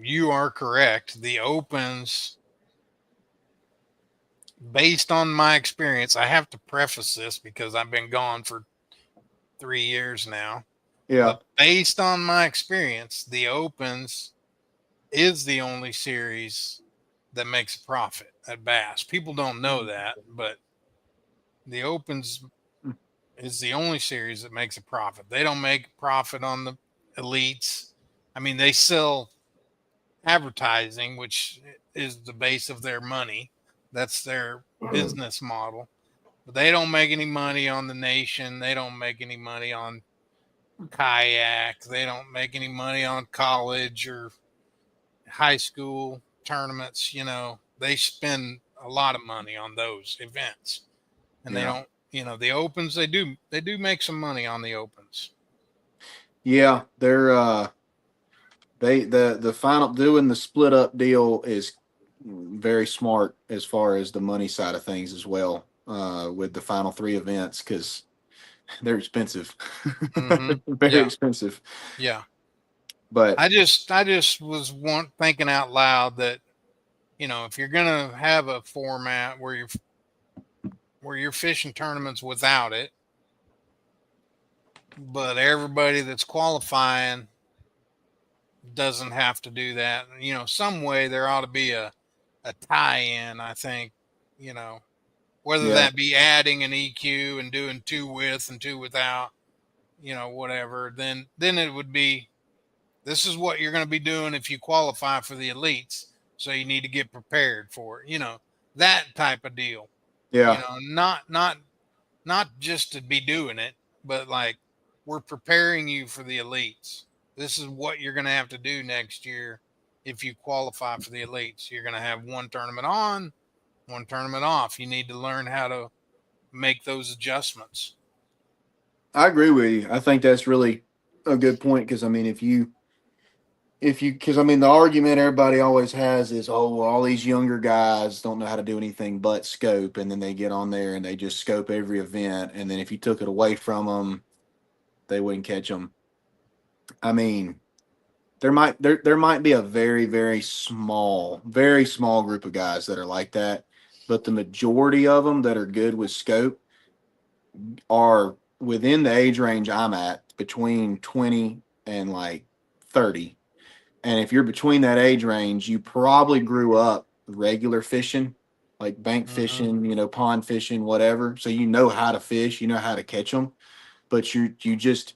you are correct. The opens, based on my experience, I have to preface this because I've been gone for 3 years now. Yeah. But based on my experience, the opens is the only series that makes a profit at Bass. People don't know that, but the opens is the only series that makes a profit. They don't make a profit on the elites. I mean, they sell advertising, which is the base of their money. That's their business model. But they don't make any money on the nation. They don't make any money on kayak. They don't make any money on college or high school tournaments. They spend a lot of money on those events, and they don't. The opens, they do make some money on the opens. Yeah, they're the final doing the split up deal is very smart as far as the money side of things as well. With the final 3 events, because they're expensive, very expensive. Yeah, but I just was thinking out loud that if you're gonna have a format where you're fishing tournaments without it, but everybody that's qualifying doesn't have to do that. Some way there ought to be a tie-in. I think, whether that be adding an EQ and doing 2 with and 2 without, whatever. Then it would be, this is what you're going to be doing if you qualify for the elites. So you need to get prepared for it. That type of deal. Yeah. Not just to be doing it, but like, we're preparing you for the elites. This is what you're going to have to do next year if you qualify for the elites. You're going to have 1 tournament on, 1 tournament off. You need to learn how to make those adjustments. I agree with you. I think that's really a good point, because I mean, because I mean, the argument everybody always has is, oh, well, all these younger guys don't know how to do anything but scope, and then they get on there and they just scope every event, and then if you took it away from them, they wouldn't catch them. I mean, there might be a very, very small group of guys that are like that, but the majority of them that are good with scope are within the age range I'm at, between 20 and like 30. And if you're between that age range, you probably grew up regular fishing, like bank fishing, pond fishing, whatever. So you know how to fish, you know how to catch them, but you just,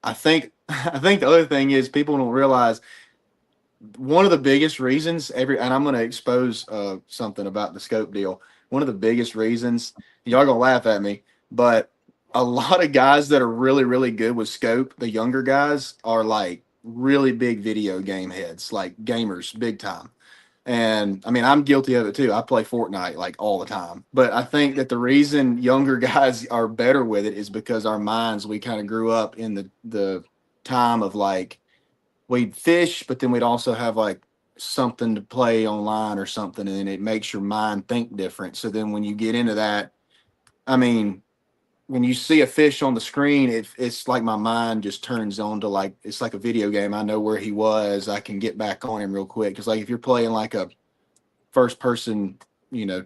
I think the other thing is, people don't realize one of the biggest reasons and I'm going to expose something about the scope deal. One of the biggest reasons, y'all gonna laugh at me, but a lot of guys that are really, really good with scope, the younger guys, are like really big video game heads, like gamers, big time. And I mean, I'm guilty of it too. I play Fortnite like all the time. But I think that the reason younger guys are better with it is because our minds, we kind of grew up in the time of like, we'd fish, but then we'd also have like something to play online or something, and it makes your mind think different. So then when you get into that, I mean, when you see a fish on the screen, it's like my mind just turns on to, like, it's like a video game. I know where he was. I can get back on him real quick. Because like if you're playing like a first person,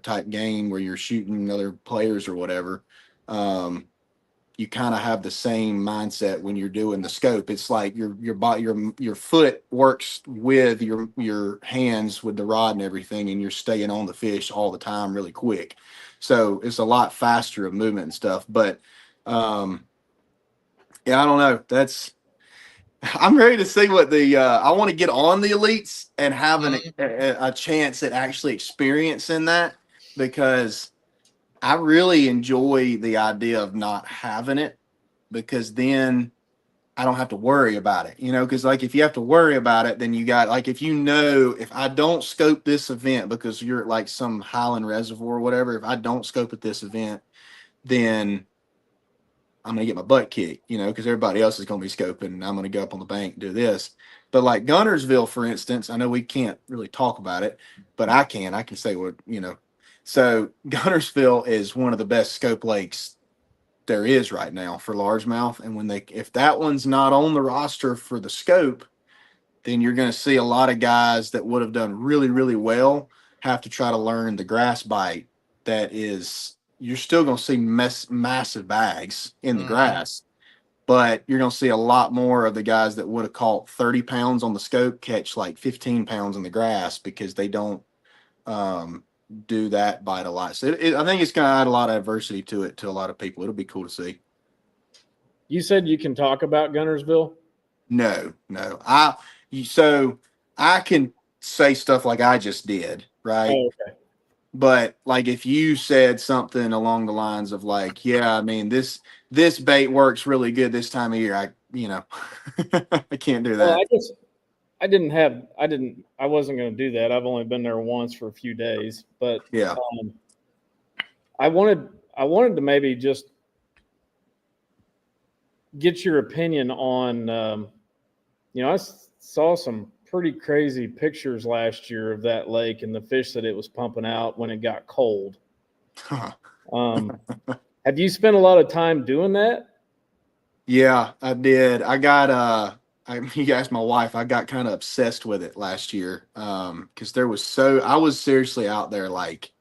type game where you're shooting other players or whatever, you kind of have the same mindset when you're doing the scope. It's like your foot works with your hands with the rod and everything, and you're staying on the fish all the time really quick. So it's a lot faster of movement and stuff. But yeah, I don't know. I'm ready to see what I want to get on the elites and have a chance at actually experiencing that, because I really enjoy the idea of not having it, because then I don't have to worry about it, because like if you have to worry about it, then you got like, if I don't scope this event because you're at like some Highland reservoir or whatever, if I don't scope at this event, then I'm going to get my butt kicked, because everybody else is going to be scoping and I'm going to go up on the bank and do this. But like Gunnersville, for instance, I know we can't really talk about it, but I can say what, So Gunnersville is one of the best scope lakes there is right now for largemouth. And if that one's not on the roster for the scope, then you're going to see a lot of guys that would have done really, really well have to try to learn the grass bite. You're still going to see massive bags in the grass, but you're going to see a lot more of the guys that would have caught 30 pounds on the scope catch like 15 pounds in the grass, because they don't do that bite a lot. So I think it's going to add a lot of adversity to it to a lot of people. It'll be cool to see. You said you can talk about Gunnersville? No. So I can say stuff like I just did, right? Oh, okay. But like if you said something along the lines of like, yeah, I mean this bait works really good this time of year, I can't do that. Well, I wasn't going to do that. I've only been there once for a few days, but yeah, I wanted to maybe just get your opinion on, I saw some pretty crazy pictures last year of that lake and the fish that it was pumping out when it got cold. Have you spent a lot of time doing that? Yeah, I did. You asked my wife, I got kind of obsessed with it last year. Cause I was seriously out there like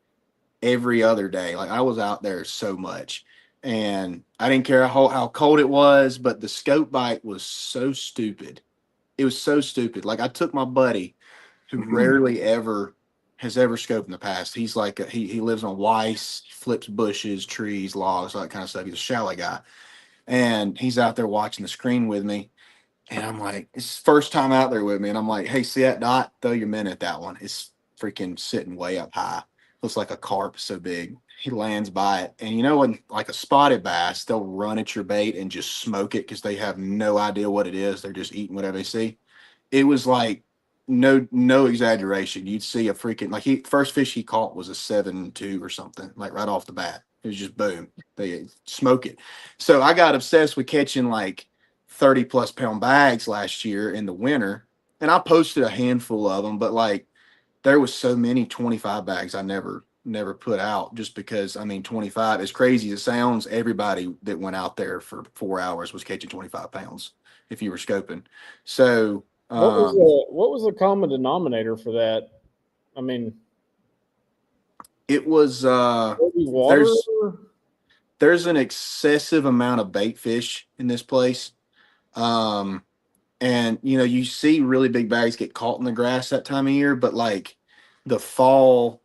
every other day. Like I was out there so much, and I didn't care how cold it was, but the scope bite was so stupid. It was so stupid. Like I took my buddy who rarely ever has ever scoped in the past. He's like, he lives on Weiss, flips bushes, trees, logs, all that kind of stuff. He's a shallow guy. And he's out there watching the screen with me. And I'm like, it's his first time out there with me. And I'm like, hey, see that dot? Throw your min at that one. It's freaking sitting way up high. Looks like a carp so big. He lands by it. And when like a spotted bass, they'll run at your bait and just smoke it because they have no idea what it is. They're just eating whatever they see. It was like no exaggeration. You'd see a freaking first fish he caught was a 7.2 or something, like right off the bat. It was just boom. They smoke it. So I got obsessed with catching like 30 plus pound bags last year in the winter. And I posted a handful of them, but like there was so many 25 bags I never put out, just because 25, as crazy as it sounds, everybody that went out there for 4 hours was catching 25 pounds if you were scoping. So what was the common denominator for that? It was water. There's an excessive amount of bait fish in this place. And you see really big bags get caught in the grass that time of year, but like the fall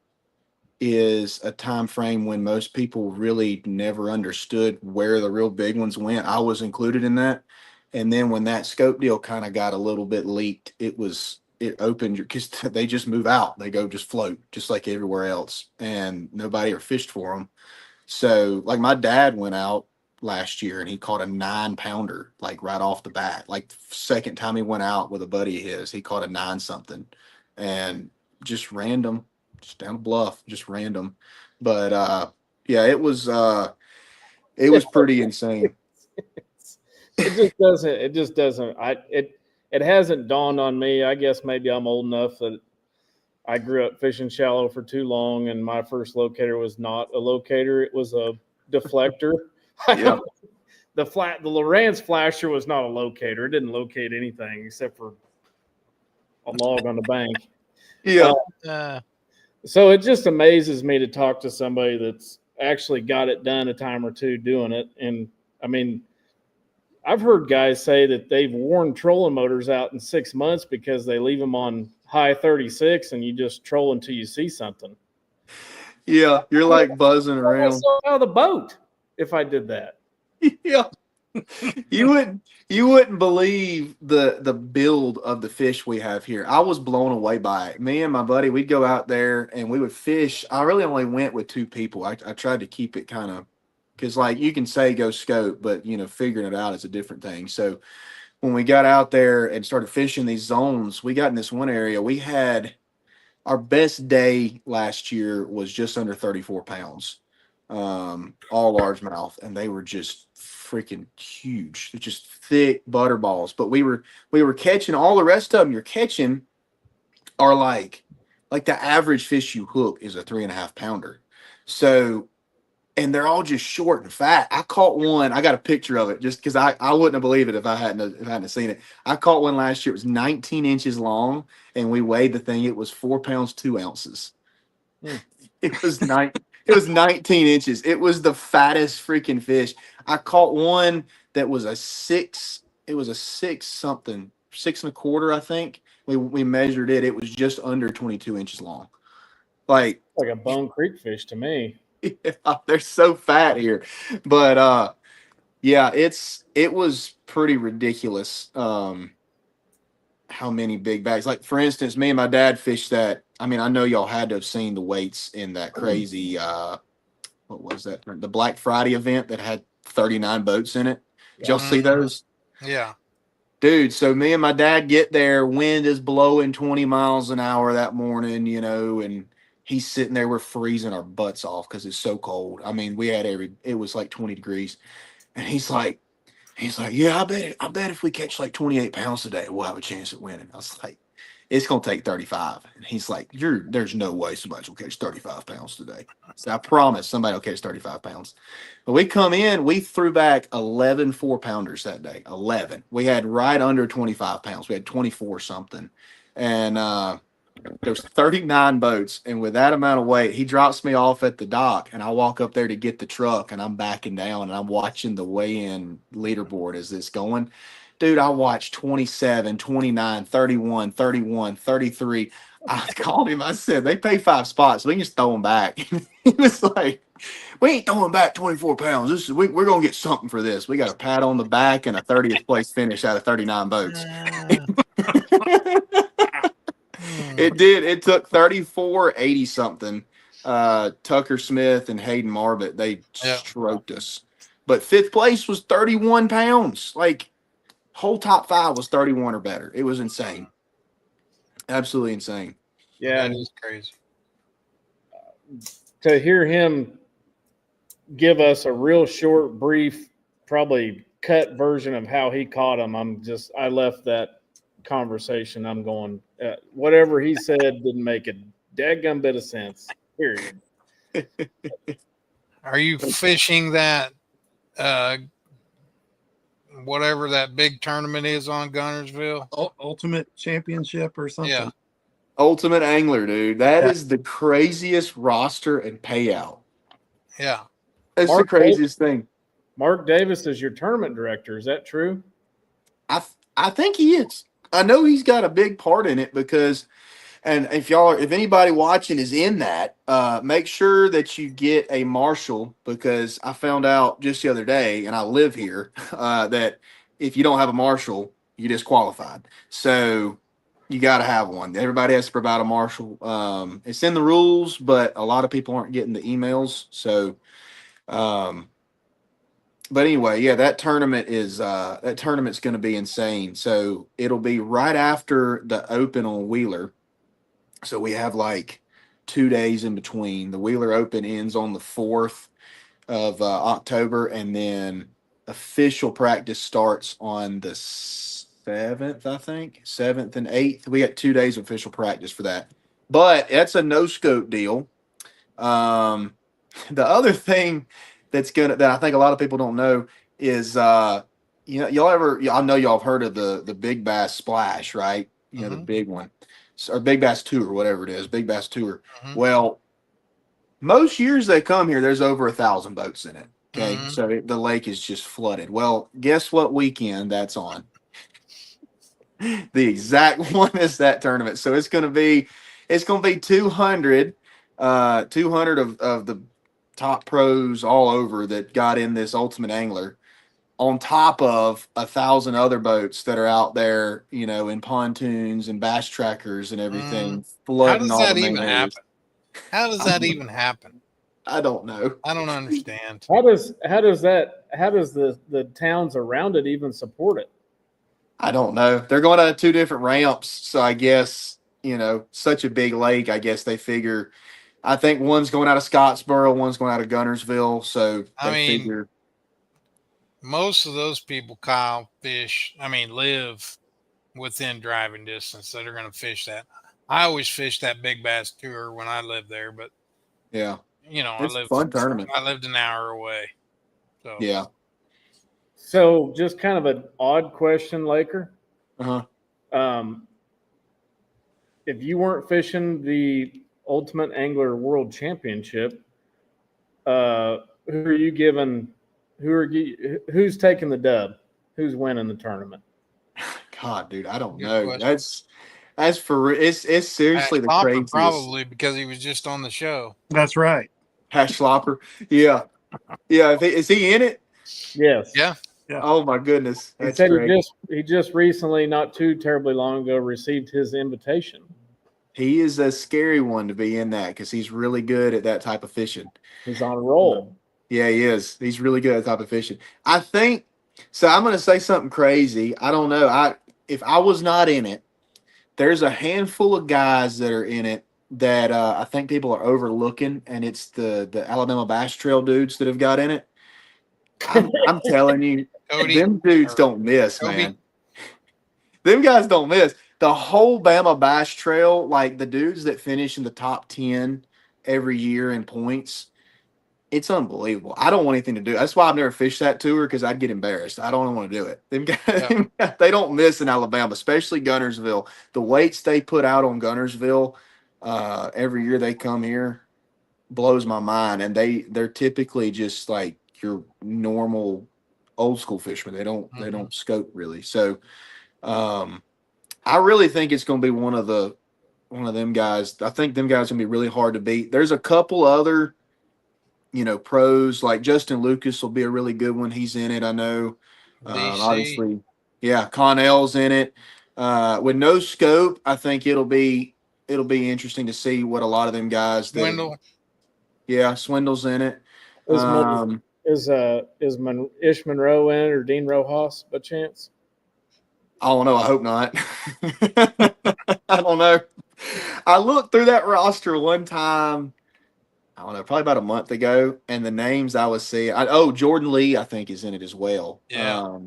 is a time frame when most people really never understood where the real big ones went. I was included in that. And then when that scope deal kind of got a little bit leaked, it opened because they just move out. They go just float just like everywhere else, and nobody ever fished for them. So like my dad went out last year and he caught a 9-pounder, like right off the bat. Like second time he went out with a buddy of his, he caught a 9-something, and just random, just down a bluff, just random. But yeah, it was pretty insane. It just doesn't. It hasn't dawned on me. I guess maybe I'm old enough that I grew up fishing shallow for too long, and my first locator was not a locator. It was a deflector. Yeah. The Lowrance flasher was not a locator. It didn't locate anything except for a log on the bank. Yeah. So it just amazes me to talk to somebody that's actually got it done a time or two doing it. And I mean, I've heard guys say that they've worn trolling motors out in 6 months because they leave them on high 36 and you just troll until you see something. Yeah, you're like buzzing I'd around. myself out of the boat if I did that. Yeah. You wouldn't believe the build of the fish we have here. I was blown away by it. Me and my buddy, we'd go out there and we would fish. I really only went with 2 people. I tried to keep it kind of, because like you can say go scope, but figuring it out is a different thing. So when we got out there and started fishing these zones, we got in this one area. We had our best day last year was just under 34 pounds, all largemouth, and they were just freaking huge. They're just thick butter balls. But we were catching all the rest of them. You're catching are like the average fish you hook is a 3.5 pounder. So, and they're all just short and fat. I caught one. I got a picture of it just because I wouldn't have believed it if I hadn't seen it. I caught one last year. It was 19 inches long, and we weighed the thing. It was 4 pounds 2 ounces. It was 19 inches. It was the fattest freaking fish. I caught one that was a 6. It was a 6 something, 6.25, I think. We measured it. It was just under 22 inches long. Like a Bone Creek fish to me. Yeah, they're so fat here. But yeah, it was pretty ridiculous how many big bags. Like for instance, me and my dad fished that. I mean, I know y'all had to have seen the weights in that crazy what was that? The Black Friday event that had 39 boats in it. Did y'all see those? Yeah. Dude, so me and my dad get there, wind is blowing 20 miles an hour that morning, and he's sitting there, we're freezing our butts off because it's so cold. I mean, it was like 20 degrees. And he's like, yeah, I bet if we catch like 28 pounds today, we'll have a chance at winning. I was like, it's gonna take 35. And he's like, there's no way somebody will catch 35 pounds today. So I promise somebody will catch 35 pounds. But we come in, we threw back 11 4-pounders that day. 11. We had right under 25 pounds. We had 24 something. And there's 39 boats, and with that amount of weight, he drops me off at the dock, and I walk up there to get the truck, and I'm backing down, and I'm watching the weigh-in leaderboard as this going. Dude, I watched 27, 29, 31, 31, 33. I called him. I said, they pay 5 spots. We can just throw them back. He was like, we ain't throwing back 24 pounds. We're going to get something for this. We got a pat on the back and a 30th place finish out of 39 boats. It did. It took 34-80 something. Tucker Smith and Hayden Marbett, they stroked us. But 5th place was 31 pounds. Like, whole top 5 was 31 or better. It was insane. Absolutely insane. Yeah. That is crazy. To hear him give us a real short, brief, probably cut version of how he caught him, I left that conversation. I'm going, whatever he said didn't make a daggum bit of sense, period. Are you fishing that whatever that big tournament is on Gunnersville? Ultimate Championship or something? Yeah. Ultimate Angler, dude. That is the craziest roster and payout. Yeah. That's the craziest thing. Mark Davis is your tournament director. Is that true? I think he is. I know he's got a big part in it because, and if anybody watching is in that, make sure that you get a marshal, because I found out just the other day, and I live here, that if you don't have a marshal, you disqualified. So you got to have one. Everybody has to provide a marshal. It's in the rules, but a lot of people aren't getting the emails. So, but anyway, yeah, that tournament's going to be insane. So it'll be right after the Open on Wheeler. So we have like 2 days in between. The Wheeler Open ends on the 4th of October, and then official practice starts on the 7th, I think. 7th and 8th. We got 2 days of official practice for that. But that's a no-scope deal. The other thing that I think a lot of people don't know is I know y'all have heard of the Big Bass Splash, right? The big one, or Big Bass Tour, whatever it is, Big Bass Tour. Well, most years they come here, there's over 1,000 boats in it. Okay, Mhm. so the lake is just flooded. Well, guess what weekend that's on? The exact one is that tournament. So it's gonna be 200, 200 of the top pros all over that got in this Ultimate Angler, on top of 1,000 other boats that are out there, in pontoons and bass trackers and everything, How flooding does all the that main even areas. happen? How does that even happen? I don't know. I don't understand. How does the towns around it even support it? I don't know. They're going to 2 different ramps, so I guess such a big lake. I guess they figure. I think one's going out of Scottsboro, one's going out of Gunnersville, so I they mean, figure. most of those people, Kyle, live within driving distance that are going to fish that. I always fished that big bass tour when I lived there, but Yeah, I it's a fun tournament. lived an hour away. So Yeah. So, just kind of an odd question, Laker. Uh-huh. Um, if you weren't fishing the Ultimate Angler World Championship, who are you giving? Who's taking the dub? Who's winning the tournament? God, dude, I don't good know. question. That's it's seriously the Schlapper, craziest. probably because he was just on the show. That's right. Schlapper. Yeah. Yeah. Is he in it? Yes. Yeah. Oh my goodness. He That's said great. he just recently, not too terribly long ago, received his invitation. He is a scary one to be in that because he's really good at that type of fishing. He's on a roll. Yeah, he is. He's really good at that type of fishing. I think so. I'm going to say something crazy. I don't know. If I was not in it, there's a handful of guys that are in it that I think people are overlooking, and it's the Alabama Bass Trail dudes that have got in it. I'm telling you, Cody, them dudes or don't miss, Kobe. man. Them guys don't miss. The whole Bama Bass Trail, like the dudes that finish in the top 10 every year in points, it's unbelievable. I don't want anything to do. That's why I've never fished that tour, because I'd get embarrassed. I don't want to do it. They don't miss in Alabama, especially Gunnersville. The weights they put out on Gunnersville every year they come here blows my mind. And they're typically just like your normal old school fishermen. They don't scope really. So I really think it's going to be one of them guys. I think them guys are going to be really hard to beat. There's a couple other pros, like Justin Lucas will be a really good one. He's in it, I know. DC. Obviously, yeah, Connell's in it. With no scope, I think it'll be interesting to see what a lot of them guys. Swindle. Yeah, Swindle's in it. Is Ish Monroe in it, or Dean Rojas by chance? I don't know. I hope not. I don't know. I looked through that roster one time. I don't know, probably about a month ago, and the names I was seeing. Jordan Lee, I think, is in it as well. Yeah.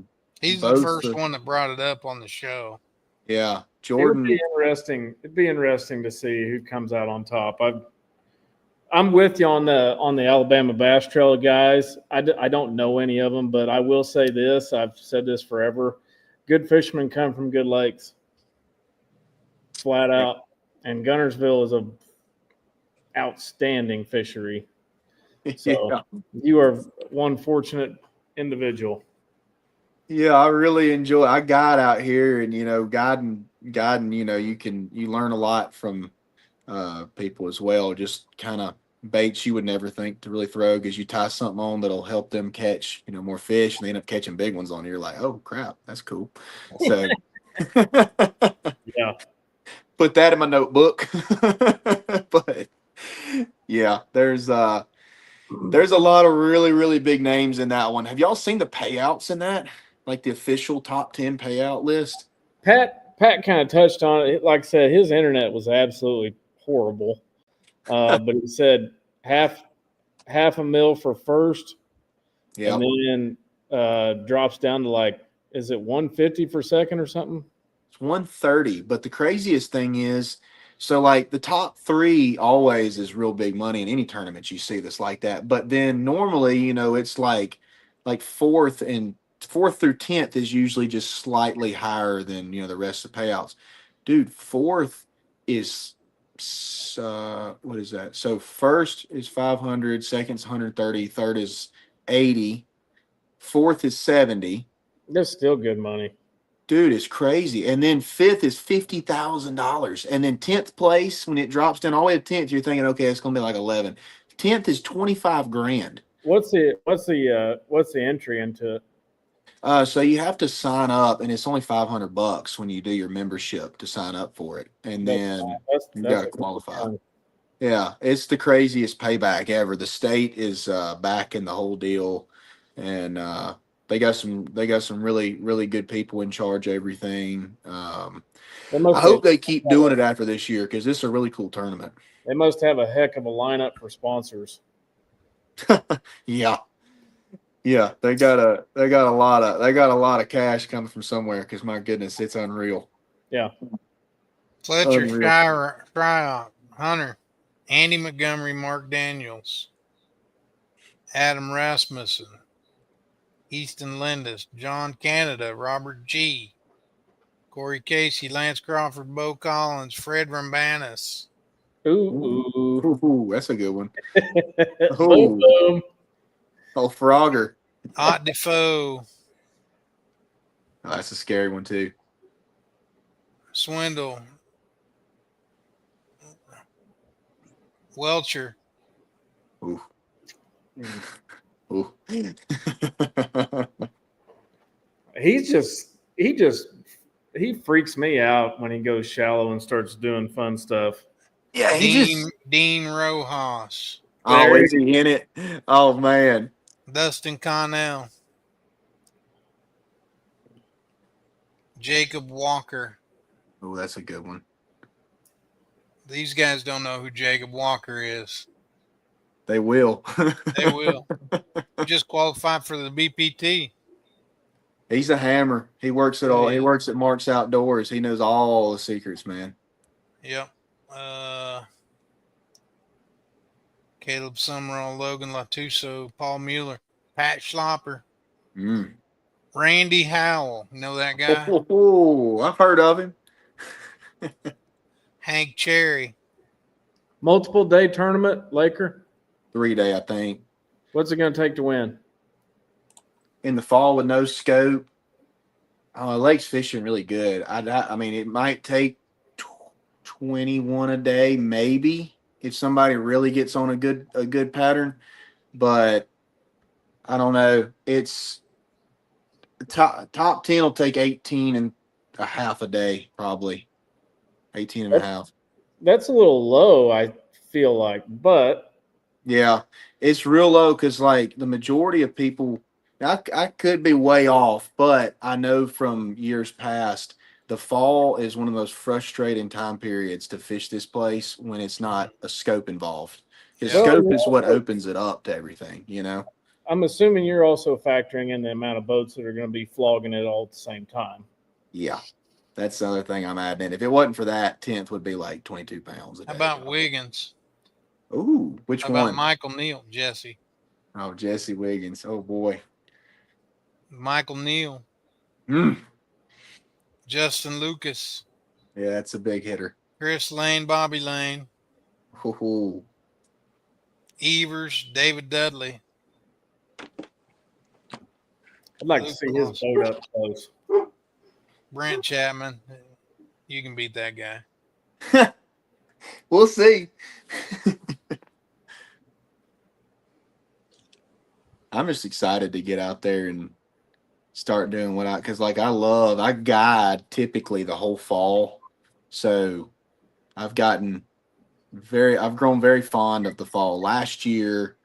He's the both first one that brought it up on the show. Yeah, It'd Jordan. be interesting. It'd be interesting to see who comes out on top. I'm with you on the Alabama Bass Trail guys. I don't know any of them, but I will say this. I've said this forever. Good fishermen come from good lakes. Flat out. And Gunnersville is a outstanding fishery. So Yeah. you are one fortunate individual. Yeah, I really enjoy. I guide out here, and guiding. You learn a lot from people as well. Just kind of baits you would never think to really throw, because you tie something on that'll help them catch more fish, and they end up catching big ones on you. You're like, oh crap, that's cool. So Yeah. put that in my notebook. But yeah, there's a lot of really, really big names in that one. Have y'all seen the payouts in that? Like the official top 10 payout list? Pat kind of touched on it. Like I said, his internet was absolutely horrible. But he said half a mil for first, Yeah. and then drops down to is it 150 for second or something? It's 130. But the craziest thing is, so like the top 3 always is real big money in any tournament you see that's like that. But then normally, it's like fourth through 10th is usually just slightly higher than the rest of the payouts. Dude, fourth is what is that? So first is 500, second's 130, third is $80. Fourth is $70. That's still good money. Dude, it's crazy. And then fifth is $50,000. And then 10th place, when it drops down all the way to 10th, you're thinking, okay, it's gonna be like 11. 10th is 25 grand. What's the entry into it? So you have to sign up, and it's only $500 when you do your membership to sign up for it, and then you got to qualify. Yeah, it's the craziest payback ever. The state is backing the whole deal, and they got some really really good people in charge of everything. I hope they keep doing it after this year because this is a really cool tournament. They must have a heck of a lineup for sponsors. Yeah. Yeah, they got a lot of cash coming from somewhere because my goodness, it's unreal. Yeah. Fletcher, Shryock, Hunter, Andy Montgomery, Mark Daniels, Adam Rasmussen, Easton Lindis, John Canada, Robert G, Corey Casey, Lance Crawford, Bo Collins, Fred Rambanis. Ooh, that's a good one. Boom, boom. Oh, Frogger. Ott Defoe. Oh, that's a scary one, too. Swindle. Welcher. Ooh. Ooh. He freaks me out when he goes shallow and starts doing fun stuff. Yeah, Dean Rojas. Oh, is he in it? Oh, man. Dustin Connell. Jacob Walker. Oh, that's a good one. These guys don't know who Jacob Walker is. They will. They will. Just qualified for the BPT. He's a hammer. He works at all. He works at Mark's Outdoors. He knows all the secrets, man. Yep. Caleb Summerall, Logan Latuso, Paul Mueller, Pat Schlapper, Randy Howell. You know that guy? Oh, I've heard of him. Hank Cherry. Multiple day tournament, Laker? 3-day, I think. What's it going to take to win? In the fall with no scope. Lake's fishing really good. I mean, it might take 21 a day, maybe, if somebody really gets on a good pattern. But I don't know. It's top 10 will take 18 and a half a day, probably 18 and a half. That's a little low, I feel like, but yeah, it's real low because like the majority of people, I could be way off, but I know from years past, the fall is one of the most frustrating time periods to fish this place when it's not a scope involved. Because scope is what opens it up to everything, you know? I'm assuming you're also factoring in the amount of boats that are going to be flogging it all at the same time. Yeah, that's the other thing I'm adding in. If it wasn't for that, 10th would be like 22 pounds a day. How about Wiggins? Ooh, which How one? about Michael Neal, Jesse? Oh, Jesse Wiggins. Oh, boy. Michael Neal. Justin Lucas. Yeah, that's a big hitter. Chris Lane, Bobby Lane. Ooh. Evers, David Dudley. I'd like to see his boat up close. Brent Chapman. You can beat that guy. We'll see. I'm just excited to get out there and start doing because like I guide typically the whole fall. So I've grown very fond of the fall. Last year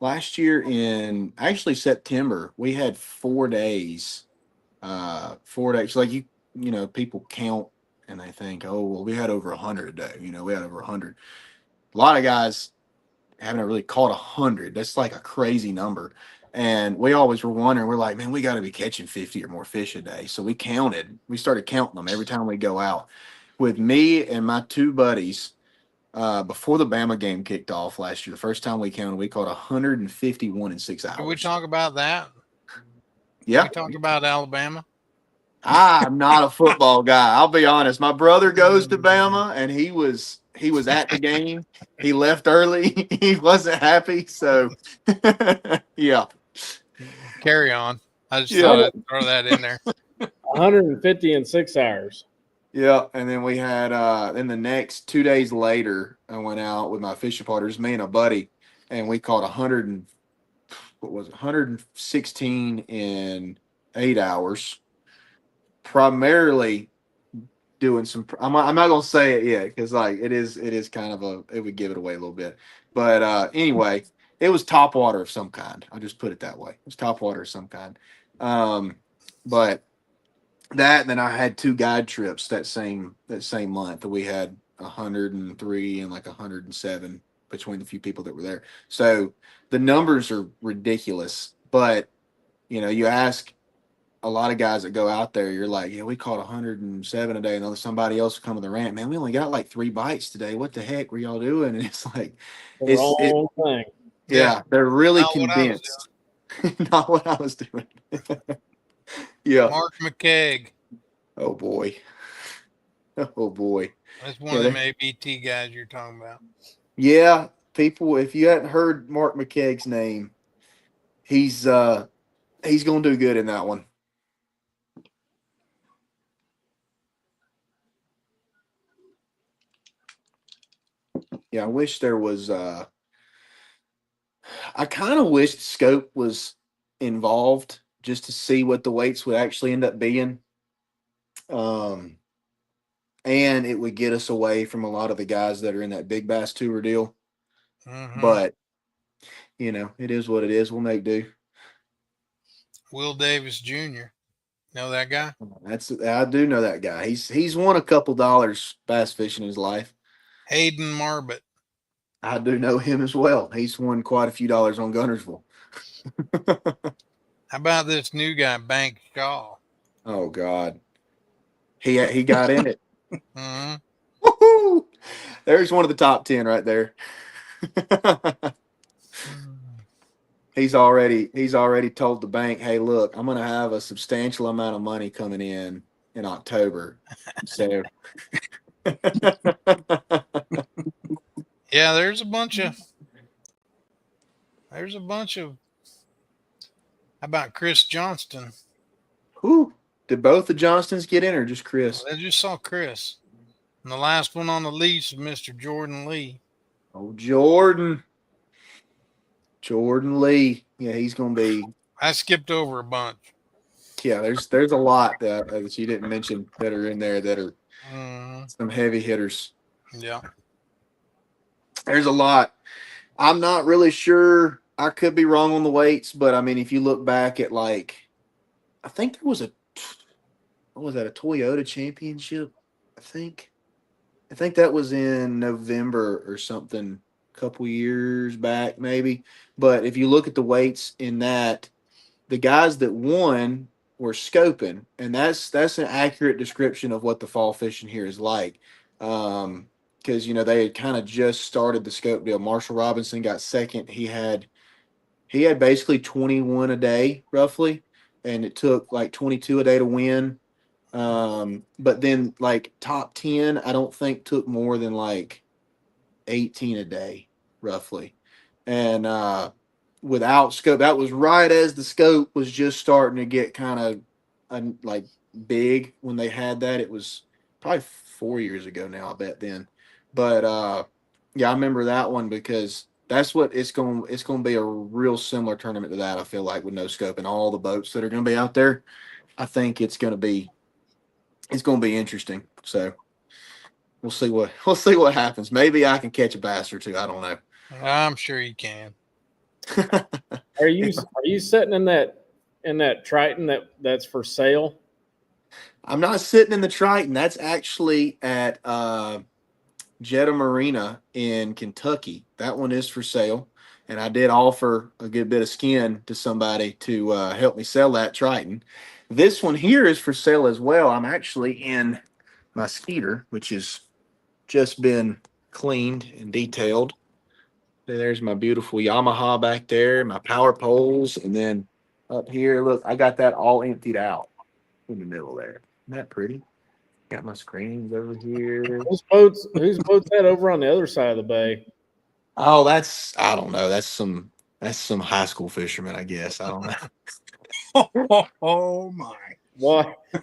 in actually September, we had 4 days. 4 days. Like you know, people count and they think, oh, well, we had over 100 a day. You know, we had over 100. A lot of guys haven't really caught 100. That's like a crazy number. And we always were wondering, we're like, man, we got to be catching 50 or more fish a day. So we started counting them every time we go out. With me and my two buddies, before the Bama game kicked off last year, the first time we counted, we caught 151 in 6 hours. Did we talk about that? Yeah. We talked about Alabama. I'm not a football guy. I'll be honest. My brother goes to Bama, and he was at the game. He left early. He wasn't happy. So, yeah. Carry on. I just Yeah. thought I'd throw that in there. 150 in 6 hours. Yeah, and then we had then the next 2 days later, I went out with my fishing partners, me and a buddy, and we caught 116 in 8 hours. Primarily doing some. I'm not gonna say it yet because like it is kind of it would give it away a little bit. But anyway, it was top water of some kind. I'll just put it that way. It was top water of some kind. But that, and then I had 2 guide trips that same month. We had 103 and like 107 between the few people that were there. So the numbers are ridiculous. But you ask a lot of guys that go out there, you're like, yeah, we caught 107 a day, and then somebody else will come to the rant, man, we only got like 3 bites today. What the heck were y'all doing? And it's like, The wrong thing. yeah, they're really Not what I was convinced. Not what I was doing. Yeah. Mark McKeag. Oh boy. Oh boy. That's one of them ABT guys you're talking about. Yeah, people, if you hadn't heard Mark McKeag's name, he's gonna do good in that one. Yeah, I wish there was I kind of wish scope was involved just to see what the weights would actually end up being. And it would get us away from a lot of the guys that are in that big bass tour deal. Mhm. But it is what it is. We'll make do. Will Davis Jr. Know that guy? I do know that guy. He's won a couple dollars bass fishing in his life. Hayden Marbot. I do know him as well. He's won quite a few dollars on Gunnersville. How about this new guy, Bank Shaw? Oh God, he got in it. Mm-hmm. Woo-hoo! There's one of the top 10 right there. He's already told the bank, hey, look, I'm going to have a substantial amount of money coming in October. So Yeah, there's a bunch of. How about Chris Johnston? who did both the Johnstons get in or just Chris? I just saw Chris. And the last one on the list is Mr. Jordan Lee. Oh, Jordan Lee. Yeah, he's going to be. I skipped over a bunch. Yeah, there's a lot that you didn't mention that are in there that are some heavy hitters. Yeah. There's a lot. I'm not really sure. I could be wrong on the weights, but I mean, if you look back at I think there was a Toyota championship? I think that was in November or something, a couple years back maybe. But if you look at the weights in that, the guys that won were scoping, and that's an accurate description of what the fall fishing here is like. Because they had kind of just started the scope deal. Marshall Robinson got second. He had basically 21 a day roughly, and it took like 22 a day to win. But then like top 10, I don't think took more than like 18 a day roughly. And without scope, that was right as the scope was just starting to get kind of like big when they had that. It was probably 4 years ago now, I bet then. But yeah, I remember that one because that's what it's going to be, a real similar tournament to that, I feel like, with no scope and all the boats that are going to be out there. I think it's going to be interesting. So we'll see what happens. Maybe I can catch a bass or two. I don't know. I'm sure you can. Are you sitting in that Triton that's for sale? I'm not sitting in the Triton. That's actually at Jetta Marina in Kentucky. That one is for sale. And I did offer a good bit of skin to somebody to help me sell that Triton. This one here is for sale as well. I'm actually in my Skeeter, which has just been cleaned and detailed. There's my beautiful Yamaha back there, my power poles, and then up here, look, I got that all emptied out in the middle there. Isn't that pretty? Got my screens over here. Whose boat's that over on the other side of the bay? Oh, I don't know. That's That's some high school fisherman, I guess. I don't know. Oh my.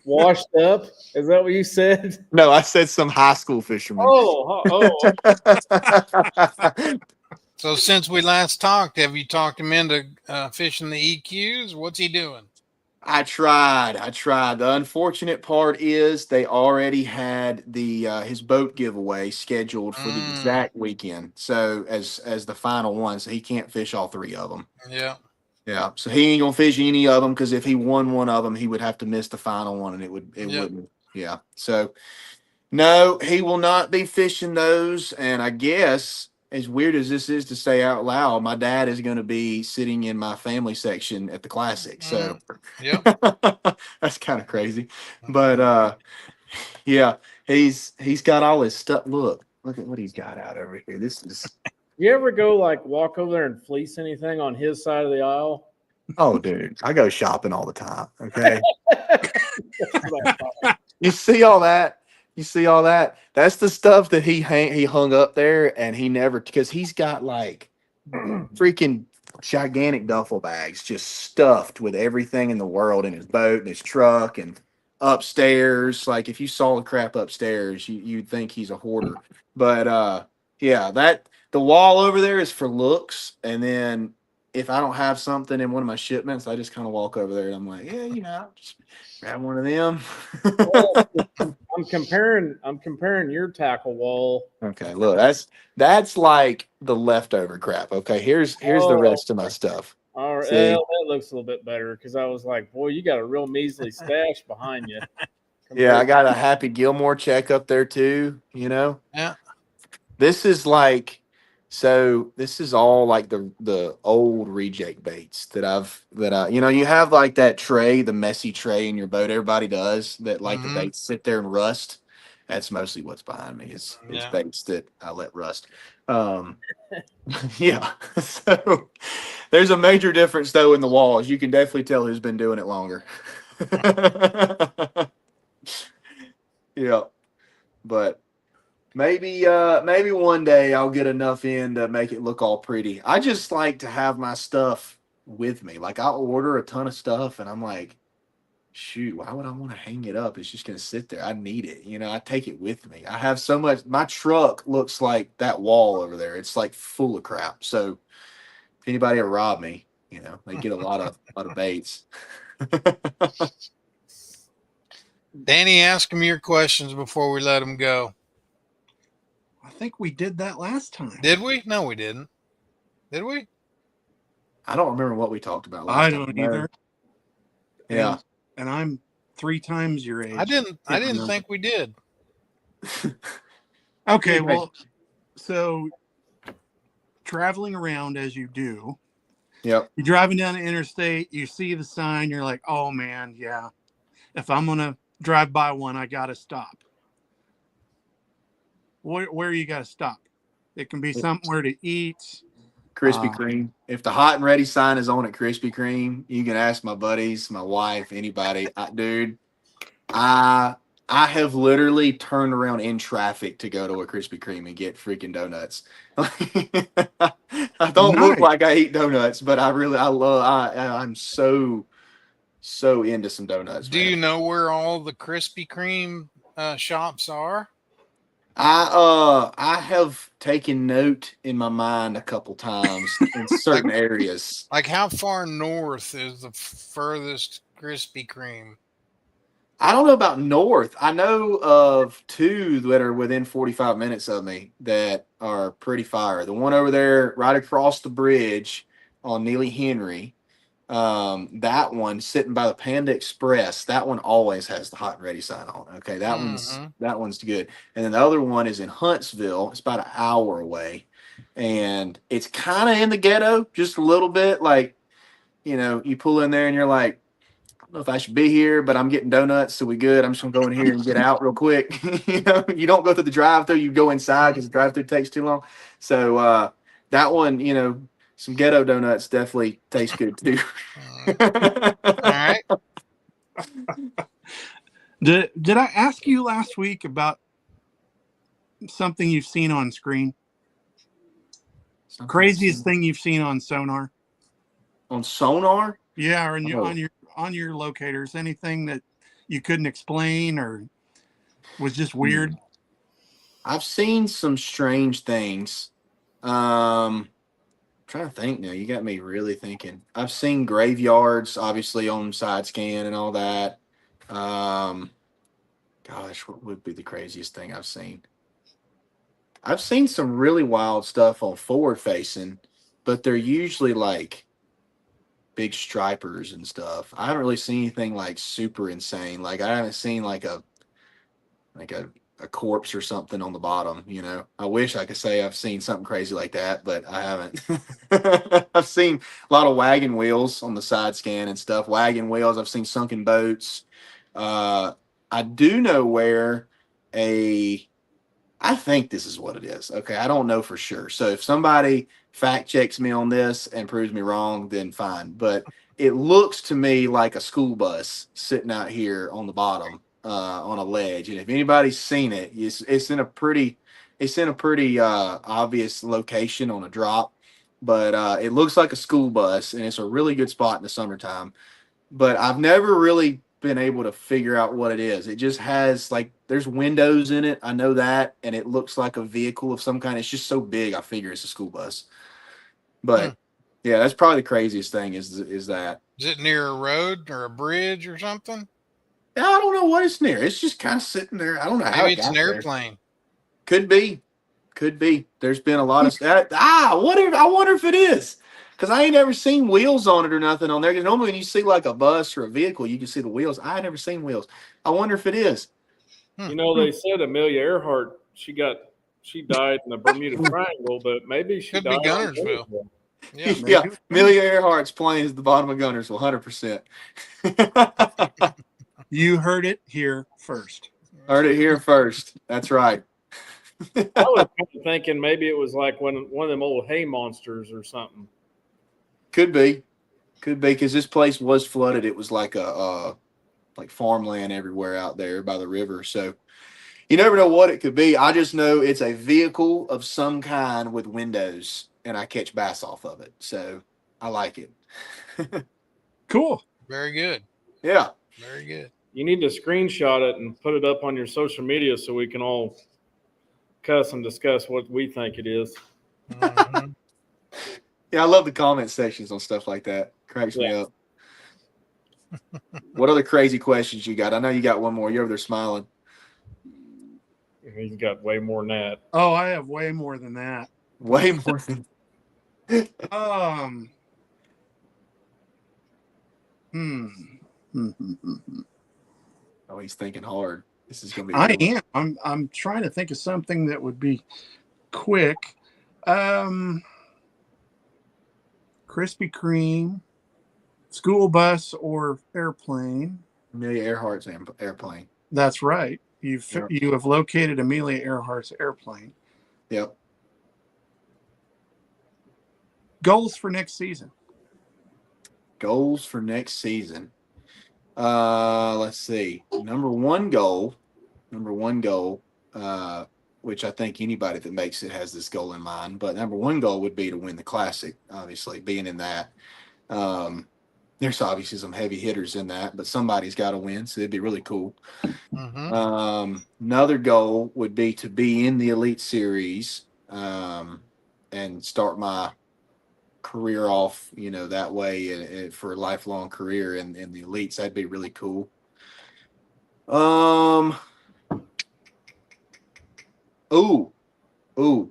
Washed up? Is that what you said? No, I said some high school fisherman. Oh. So since we last talked, have you talked him into fishing the EQs? What's he doing? I tried. The unfortunate part is they already had the his boat giveaway scheduled for the exact weekend. So as the final one, so he can't fish all three of them. Yeah. Yeah. So he ain't gonna fish any of them because if he won one of them, he would have to miss the final one, and it wouldn't. Yeah. So no, he will not be fishing those. And I guess, as weird as this is to say out loud, my dad is going to be sitting in my family section at the classic. So Yep. that's kind of crazy. But yeah, he's got all his stuff. Look at what he's got out over here. This is You ever go like walk over there and fleece anything on his side of the aisle? oh dude, I go shopping all the time. Okay. You see all that? That's the stuff that he hung up there, and he never, because he's got like freaking gigantic duffel bags just stuffed with everything in the world in his boat and his truck and upstairs. Like if you saw the crap upstairs, you'd think he's a hoarder. But yeah, that the wall over there is for looks, and then if I don't have something in one of my shipments, I just kind of walk over there and I'm like, yeah, just grab one of them. I'm comparing your tackle wall. Okay, look, that's like the leftover crap. Okay, here's the rest of my stuff. All right, See? well, that looks a little bit better because I was like, boy, you got a real measly stash behind you. Yeah, I got a Happy Gilmore check up there too. Yeah. This is like, so this is all like the old reject baits that I you have like that tray, the messy tray in your boat. Everybody does that, like the baits sit there and rust. That's mostly what's behind me. Is baits that I let rust. Yeah. So there's a major difference though in the walls. You can definitely tell who's been doing it longer. Yeah. But maybe one day I'll get enough in to make it look all pretty. I just like to have my stuff with me. Like I'll order a ton of stuff and I'm like, shoot, why would I want to hang it up? It's just going to sit there. I need it. I take it with me. I have so much. My truck looks like that wall over there. It's like full of crap. So if anybody ever rob me, they get a lot of baits. Danny, ask him your questions before we let him go. I think we did that last time. Did we? No, we didn't. Did we? I don't remember what we talked about I last time. don't either. Yeah. And I'm 3 times your age. I didn't think we did. Okay, well, so traveling around as you do. Yep. You're driving down the interstate, you see the sign, you're like, oh man, yeah. If I'm gonna drive by one, I gotta stop. Where you gotta stop? It can be somewhere to eat. Krispy Kreme. If the hot and ready sign is on at Krispy Kreme, you can ask my buddies, my wife, anybody. Dude, I have literally turned around in traffic to go to a Krispy Kreme and get freaking donuts. I don't look like I eat donuts, but I'm so into some donuts. Do you know where all the Krispy Kreme shops are? I have taken note in my mind a couple times in certain areas. Like how far north is the furthest Krispy Kreme? I don't know about north. I know of 2 that are within 45 minutes of me that are pretty fire. The one over there right across the bridge on Neely Henry, that one sitting by the Panda Express, that one always has the hot and ready sign on. Okay, that one's good. And then the other one is in Huntsville. It's about an hour away, and it's kind of in the ghetto, just a little bit. Like, you pull in there and you're like, I don't know if I should be here, but I'm getting donuts, so we good. I'm just gonna go in here and get out real quick. You don't go through the drive-through, you go inside because the drive-through takes too long. So that one, some ghetto donuts definitely taste good too. All right. Did I ask you last week about something you've seen on screen? Craziest thing you've seen on sonar? On sonar? Yeah, or Oh. on your locators, anything that you couldn't explain or was just weird. I've seen some strange things. Trying to think now. You got me really thinking. I've seen graveyards, obviously on side scan and all that. Gosh, what would be the craziest thing I've seen? I've seen some really wild stuff on forward facing, but they're usually like big stripers and stuff. I haven't really seen anything like super insane. Like I haven't seen like a corpse or something on the bottom, you know. I wish I could say I've seen something crazy like that, but I haven't. I've seen a lot of wagon wheels on the side scan and stuff. Wagon wheels, I've seen sunken boats. I do know where I think this is what it is. Okay, I don't know for sure. So if somebody fact checks me on this and proves me wrong, then fine. But it looks to me like a school bus sitting out here on the bottom on a ledge. And if anybody's seen it, it's in a pretty obvious location on a drop. But it looks like a school bus, and it's a really good spot in the summertime. But I've never really been able to figure out what it is. It just has like there's windows in it. I know that, and it looks like a vehicle of some kind. It's just so big. I figure it's a school bus. But yeah, that's probably the craziest thing is that. Is it near a road or a bridge or something? I don't know what it's near. It's just kind of sitting there. I don't know how Maybe it it's got an there. airplane. Could be. There's been a lot of I wonder if it is. Because I ain't never seen wheels on it or nothing on there. Because normally when you see like a bus or a vehicle, you can see the wheels. I ain't never seen wheels. I wonder if it is. You know, they said Amelia Earhart, she died in the Bermuda Triangle, but maybe she Could be died on Gunnersville. Gunnersville. Yeah. Yeah. Amelia Earhart's plane is at the bottom of Gunnersville, 100%. You heard it here first. Heard it here first. That's right. I was kind of thinking maybe it was like one of them old hay monsters or something. Could be, because this place was flooded. It was like like farmland everywhere out there by the river. So you never know what it could be. I just know it's a vehicle of some kind with windows, and I catch bass off of it. So I like it. Cool. Very good. Yeah. Very good. You need to screenshot it and put it up on your social media so we can all cuss and discuss what we think it is. Mm-hmm. Yeah, I love the comment sections on stuff like that. Cracks me up. What other crazy questions you got? I know you got one more. You're over there smiling. He's got way more than that. Oh, I have way more than that. Way more than. Oh, he's thinking hard. This is gonna be. I am. I'm trying to think of something that would be quick. Krispy Kreme, school bus, or airplane. Amelia Earhart's airplane. That's right. You have located Amelia Earhart's airplane. Yep. Goals for next season. Goals for next season. Let's see. Number one goal, which I think anybody that makes it has this goal in mind. But number one goal would be to win the Classic, obviously, being in that. There's obviously some heavy hitters in that, but somebody's got to win, so it'd be really cool. Mm-hmm. Another goal would be to be in the Elite Series and start my career off, that way for a lifelong career in the Elites. That'd be really cool.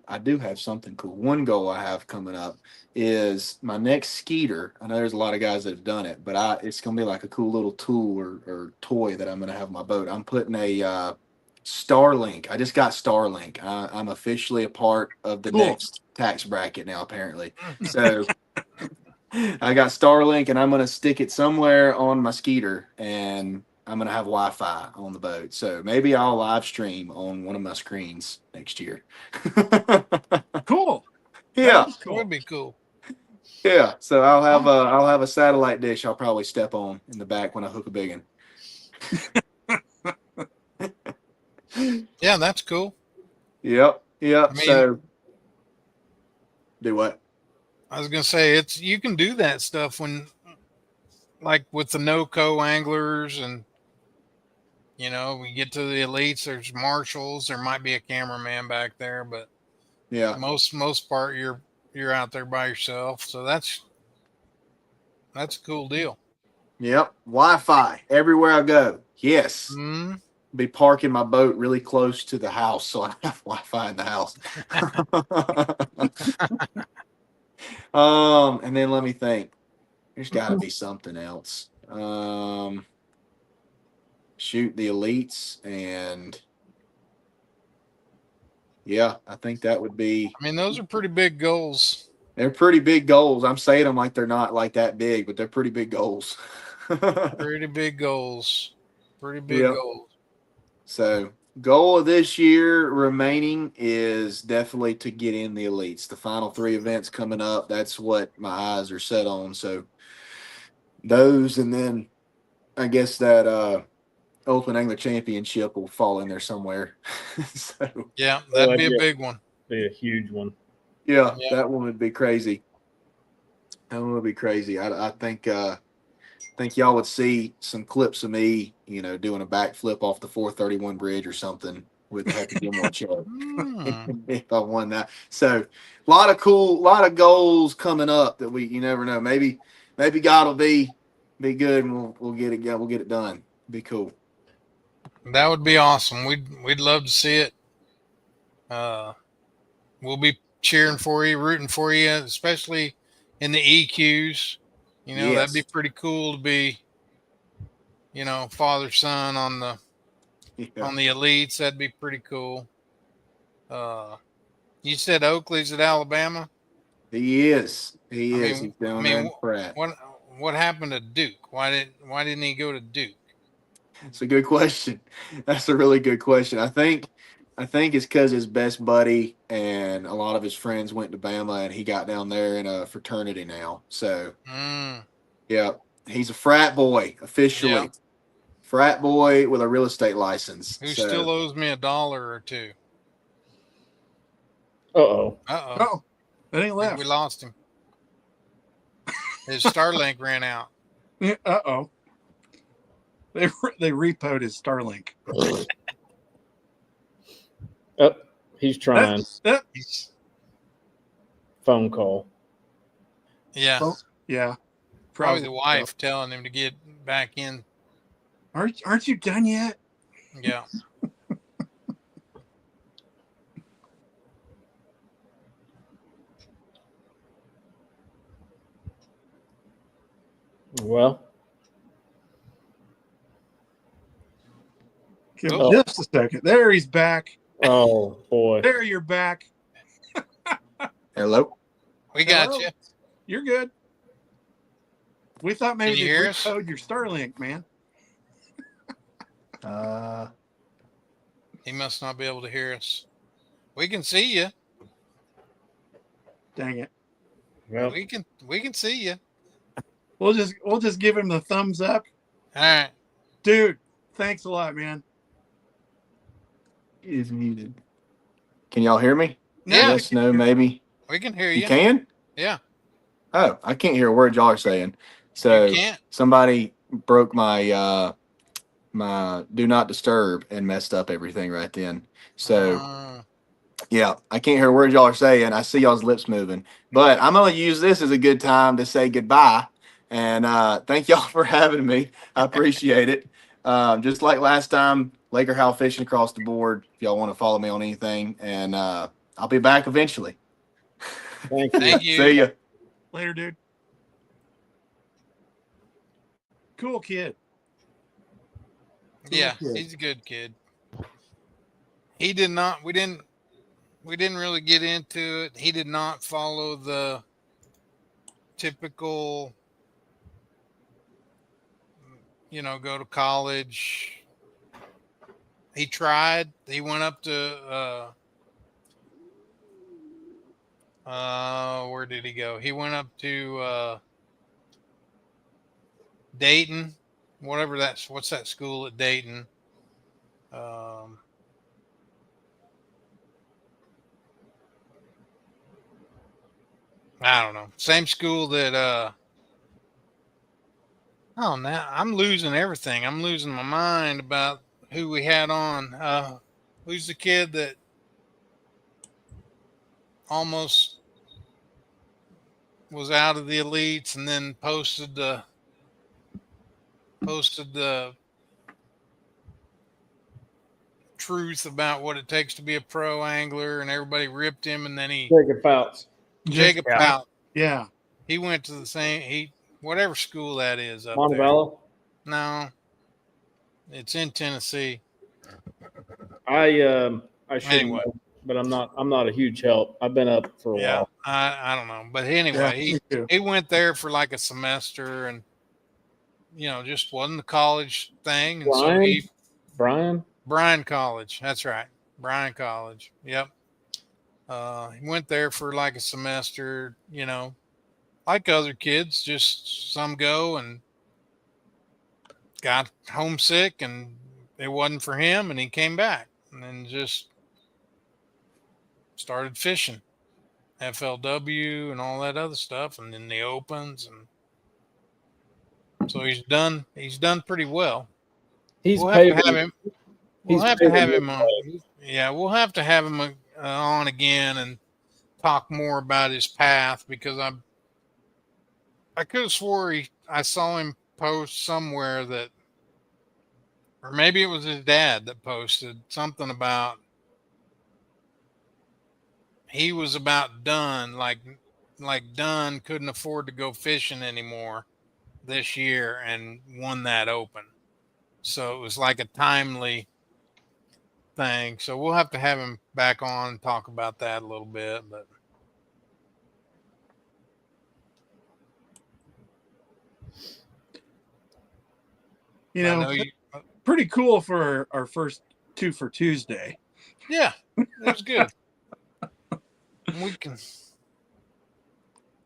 I do have something cool. One goal I have coming up is my next Skeeter. I know there's a lot of guys that have done it, but it's going to be like a cool little tool or toy that I'm going to have on my boat. I'm putting a Starlink. I just got Starlink. I'm officially a part of the next tax bracket now, apparently. So I got Starlink, and I'm going to stick it somewhere on my Skeeter, and I'm going to have Wi-Fi on the boat. So maybe I'll live stream on one of my screens next year. Cool. Yeah. That would be cool. Yeah. So I'll have a satellite dish I'll probably step on in the back when I hook a big one. Yeah, that's cool. Yep. I mean, So do what? I was gonna say you can do that stuff when, like with the no-co anglers, and we get to the elites. There's marshals. There might be a cameraman back there, but Yeah. most part you're out there by yourself. So that's a cool deal. Yep. Wi-Fi everywhere I go. Yes. Mm. Be parking my boat really close to the house, so I have Wi-Fi in the house. And then let me think. There's got to be something else. Shoot the elites, and yeah, I think that would be. I mean, those are pretty big goals. They're pretty big goals. I'm saying them like they're not like that big, but they're pretty big goals. Pretty big goals. Pretty big Yep. goals. So, goal of this year remaining is definitely to get in the elites. The final 3 events coming up, that's what my eyes are set on. So, those, and then I guess that Open Angler Championship will fall in there somewhere. So, Yeah, that'd be a big one. Be a huge one. yeah, that one would be crazy. That one would be crazy. I think y'all would see some clips of me, doing a backflip off the 431 bridge or something with the Happy Gilmore show. If I won that. So a lot of goals coming up that you never know. Maybe God will be good, and we'll get it. We'll get it done. Be cool. That would be awesome. We'd love to see it. We'll be cheering for you, rooting for you, especially in the EQs. Yes. That'd be pretty cool to be, father son on the elites. That'd be pretty cool. You said Oakley's at Alabama? He is. He's down there in Pratt. What happened to Duke? Why didn't he go to Duke? It's a good question. That's a really good question. I think it's because his best buddy and a lot of his friends went to Bama, and he got down there in a fraternity now. So, yeah, he's a frat boy officially. Yep. Frat boy with a real estate license. Who still owes me $1 or $2. Uh-oh. Oh, that ain't left. We lost him. His Starlink ran out. Uh-oh. They repoed his Starlink. Oh, he's trying. Phone call. Yeah. Oh, yeah. Probably the wife telling him to get back in. Aren't you done yet? Yeah. Well, give him just a second. There, he's back. Oh boy. There, you're back. Hello. We got you. You're good. We thought maybe you you hear us? repoed your Starlink, man. He must not be able to hear us. We can see you. Dang it. Well, We can see you. We'll just give him the thumbs up. All right. Dude, thanks a lot, man. He is muted. Can y'all hear me? Yeah. Yes, no, maybe. We can hear you. You can? Yeah. Oh, I can't hear a word y'all are saying. So You can't? somebody broke my my do not disturb and messed up everything right then. So yeah, I can't hear a word y'all are saying. I see y'all's lips moving. But I'm gonna use this as a good time to say goodbye. And thank y'all for having me. I appreciate it. Just like last time, Laker Howell Fishing across the board. If y'all want to follow me on anything, and I'll be back eventually. thank you. Thank you. See ya. Later, dude. Cool kid. Yeah, kid. he's a good kid. He did not. We didn't really get into it. He did not follow the typical, go to college. He tried. He went up to where did he go? He went up to Dayton, whatever what's that school at Dayton? I don't know. Same school that oh, now I'm losing everything. I'm losing my mind about who we had on. Who's the kid that almost was out of the elites and then posted the truth about what it takes to be a pro angler, and everybody ripped him, and then Jacob Fouts. Jacob Yeah. Pout. Yeah. He went to the same whatever school that is up there. Montevallo. No, it's in Tennessee. I should Anyway. know, but I'm not a huge help. I've been up for a Yeah, while. I don't know, but anyway, Yeah, me too. he went there for like a semester, and just wasn't the college thing, and Brian? Bryan College, that's right, Bryan College, yep. He went there for like a semester, like other kids, just some go and got homesick, and it wasn't for him, and he came back, and then just started fishing. FLW and all that other stuff, and then the opens, and so he's done pretty well. He's We'll have to paving. have him. We'll He's have to have paving him on. Yeah, we'll have to have him on again and talk more about his path, because I could have swore I saw him post somewhere that, or maybe it was his dad that posted something about he was about done, like done, couldn't afford to go fishing anymore this year, and won that open. So it was like a timely thing. So we'll have to have him back on and talk about that a little bit. But I know you, pretty cool for our first 2 for Tuesday. yeah, it was good.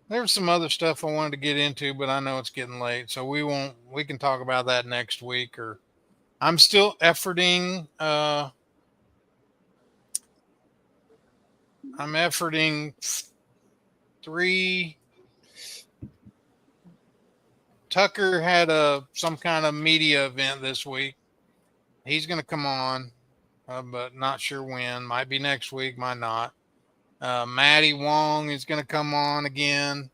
There's some other stuff I wanted to get into, but I know it's getting late, so we can talk about that next week. Or I'm still efforting. I'm efforting 3. Tucker had some kind of media event this week. He's going to come on, but not sure when. Might be next week, might not. Maddie Wong is going to come on again.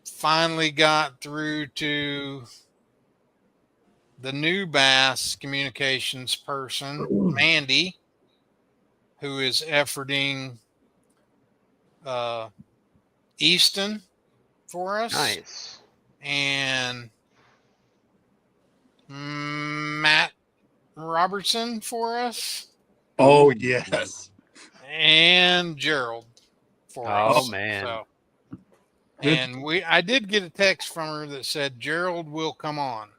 Finally got through to the new bass communications person, Mandy, who is efforting Easton for us. Nice. And Matt Robertson for us. Oh, yes. And Gerald for us. Oh, man. So, and I did get a text from her that said Gerald will come on.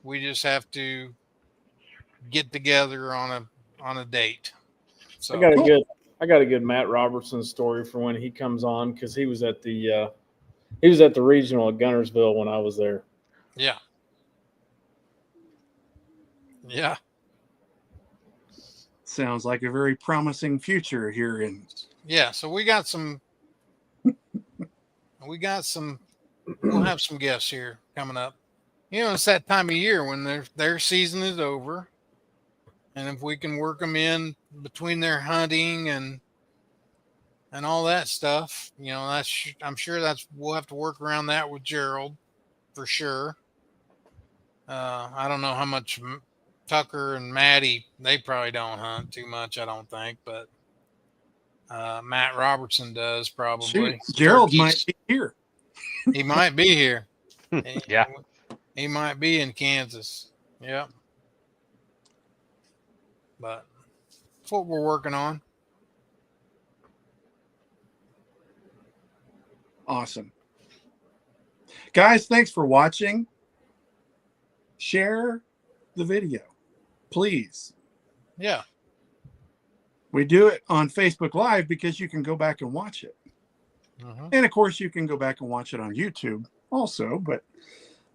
We just have to get together on a date. So I got a good Matt Robertson story for when he comes on, because he was at the regional at Gunnersville when I was there. yeah. Yeah. Sounds like a very promising future here in. Yeah. So we'll have some guests here coming up. It's that time of year when their season is over. And if we can work them in between their hunting and all that stuff, I'm sure we'll have to work around that with Gerald for sure. I don't know how much Tucker and Maddie, they probably don't hunt too much, I don't think, but Matt Robertson does probably. Shoot, Gerald might be here. He might be here. Yeah. He might be in Kansas. Yep. But that's what we're working on. Awesome. Guys, thanks for watching. Share the video, please. Yeah. We do it on Facebook Live because you can go back and watch it. Uh-huh. And of course, you can go back and watch it on YouTube also. But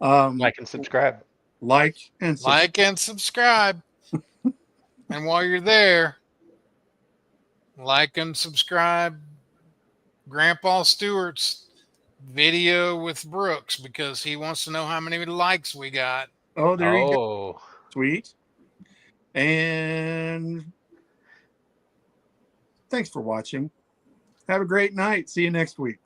Like and subscribe. Like and subscribe. And while you're there, like and subscribe Grandpa Stewart's video with Brooks because he wants to know how many likes we got. Oh, there you go. Oh, Sweet. And thanks for watching. Have a great night. See you next week.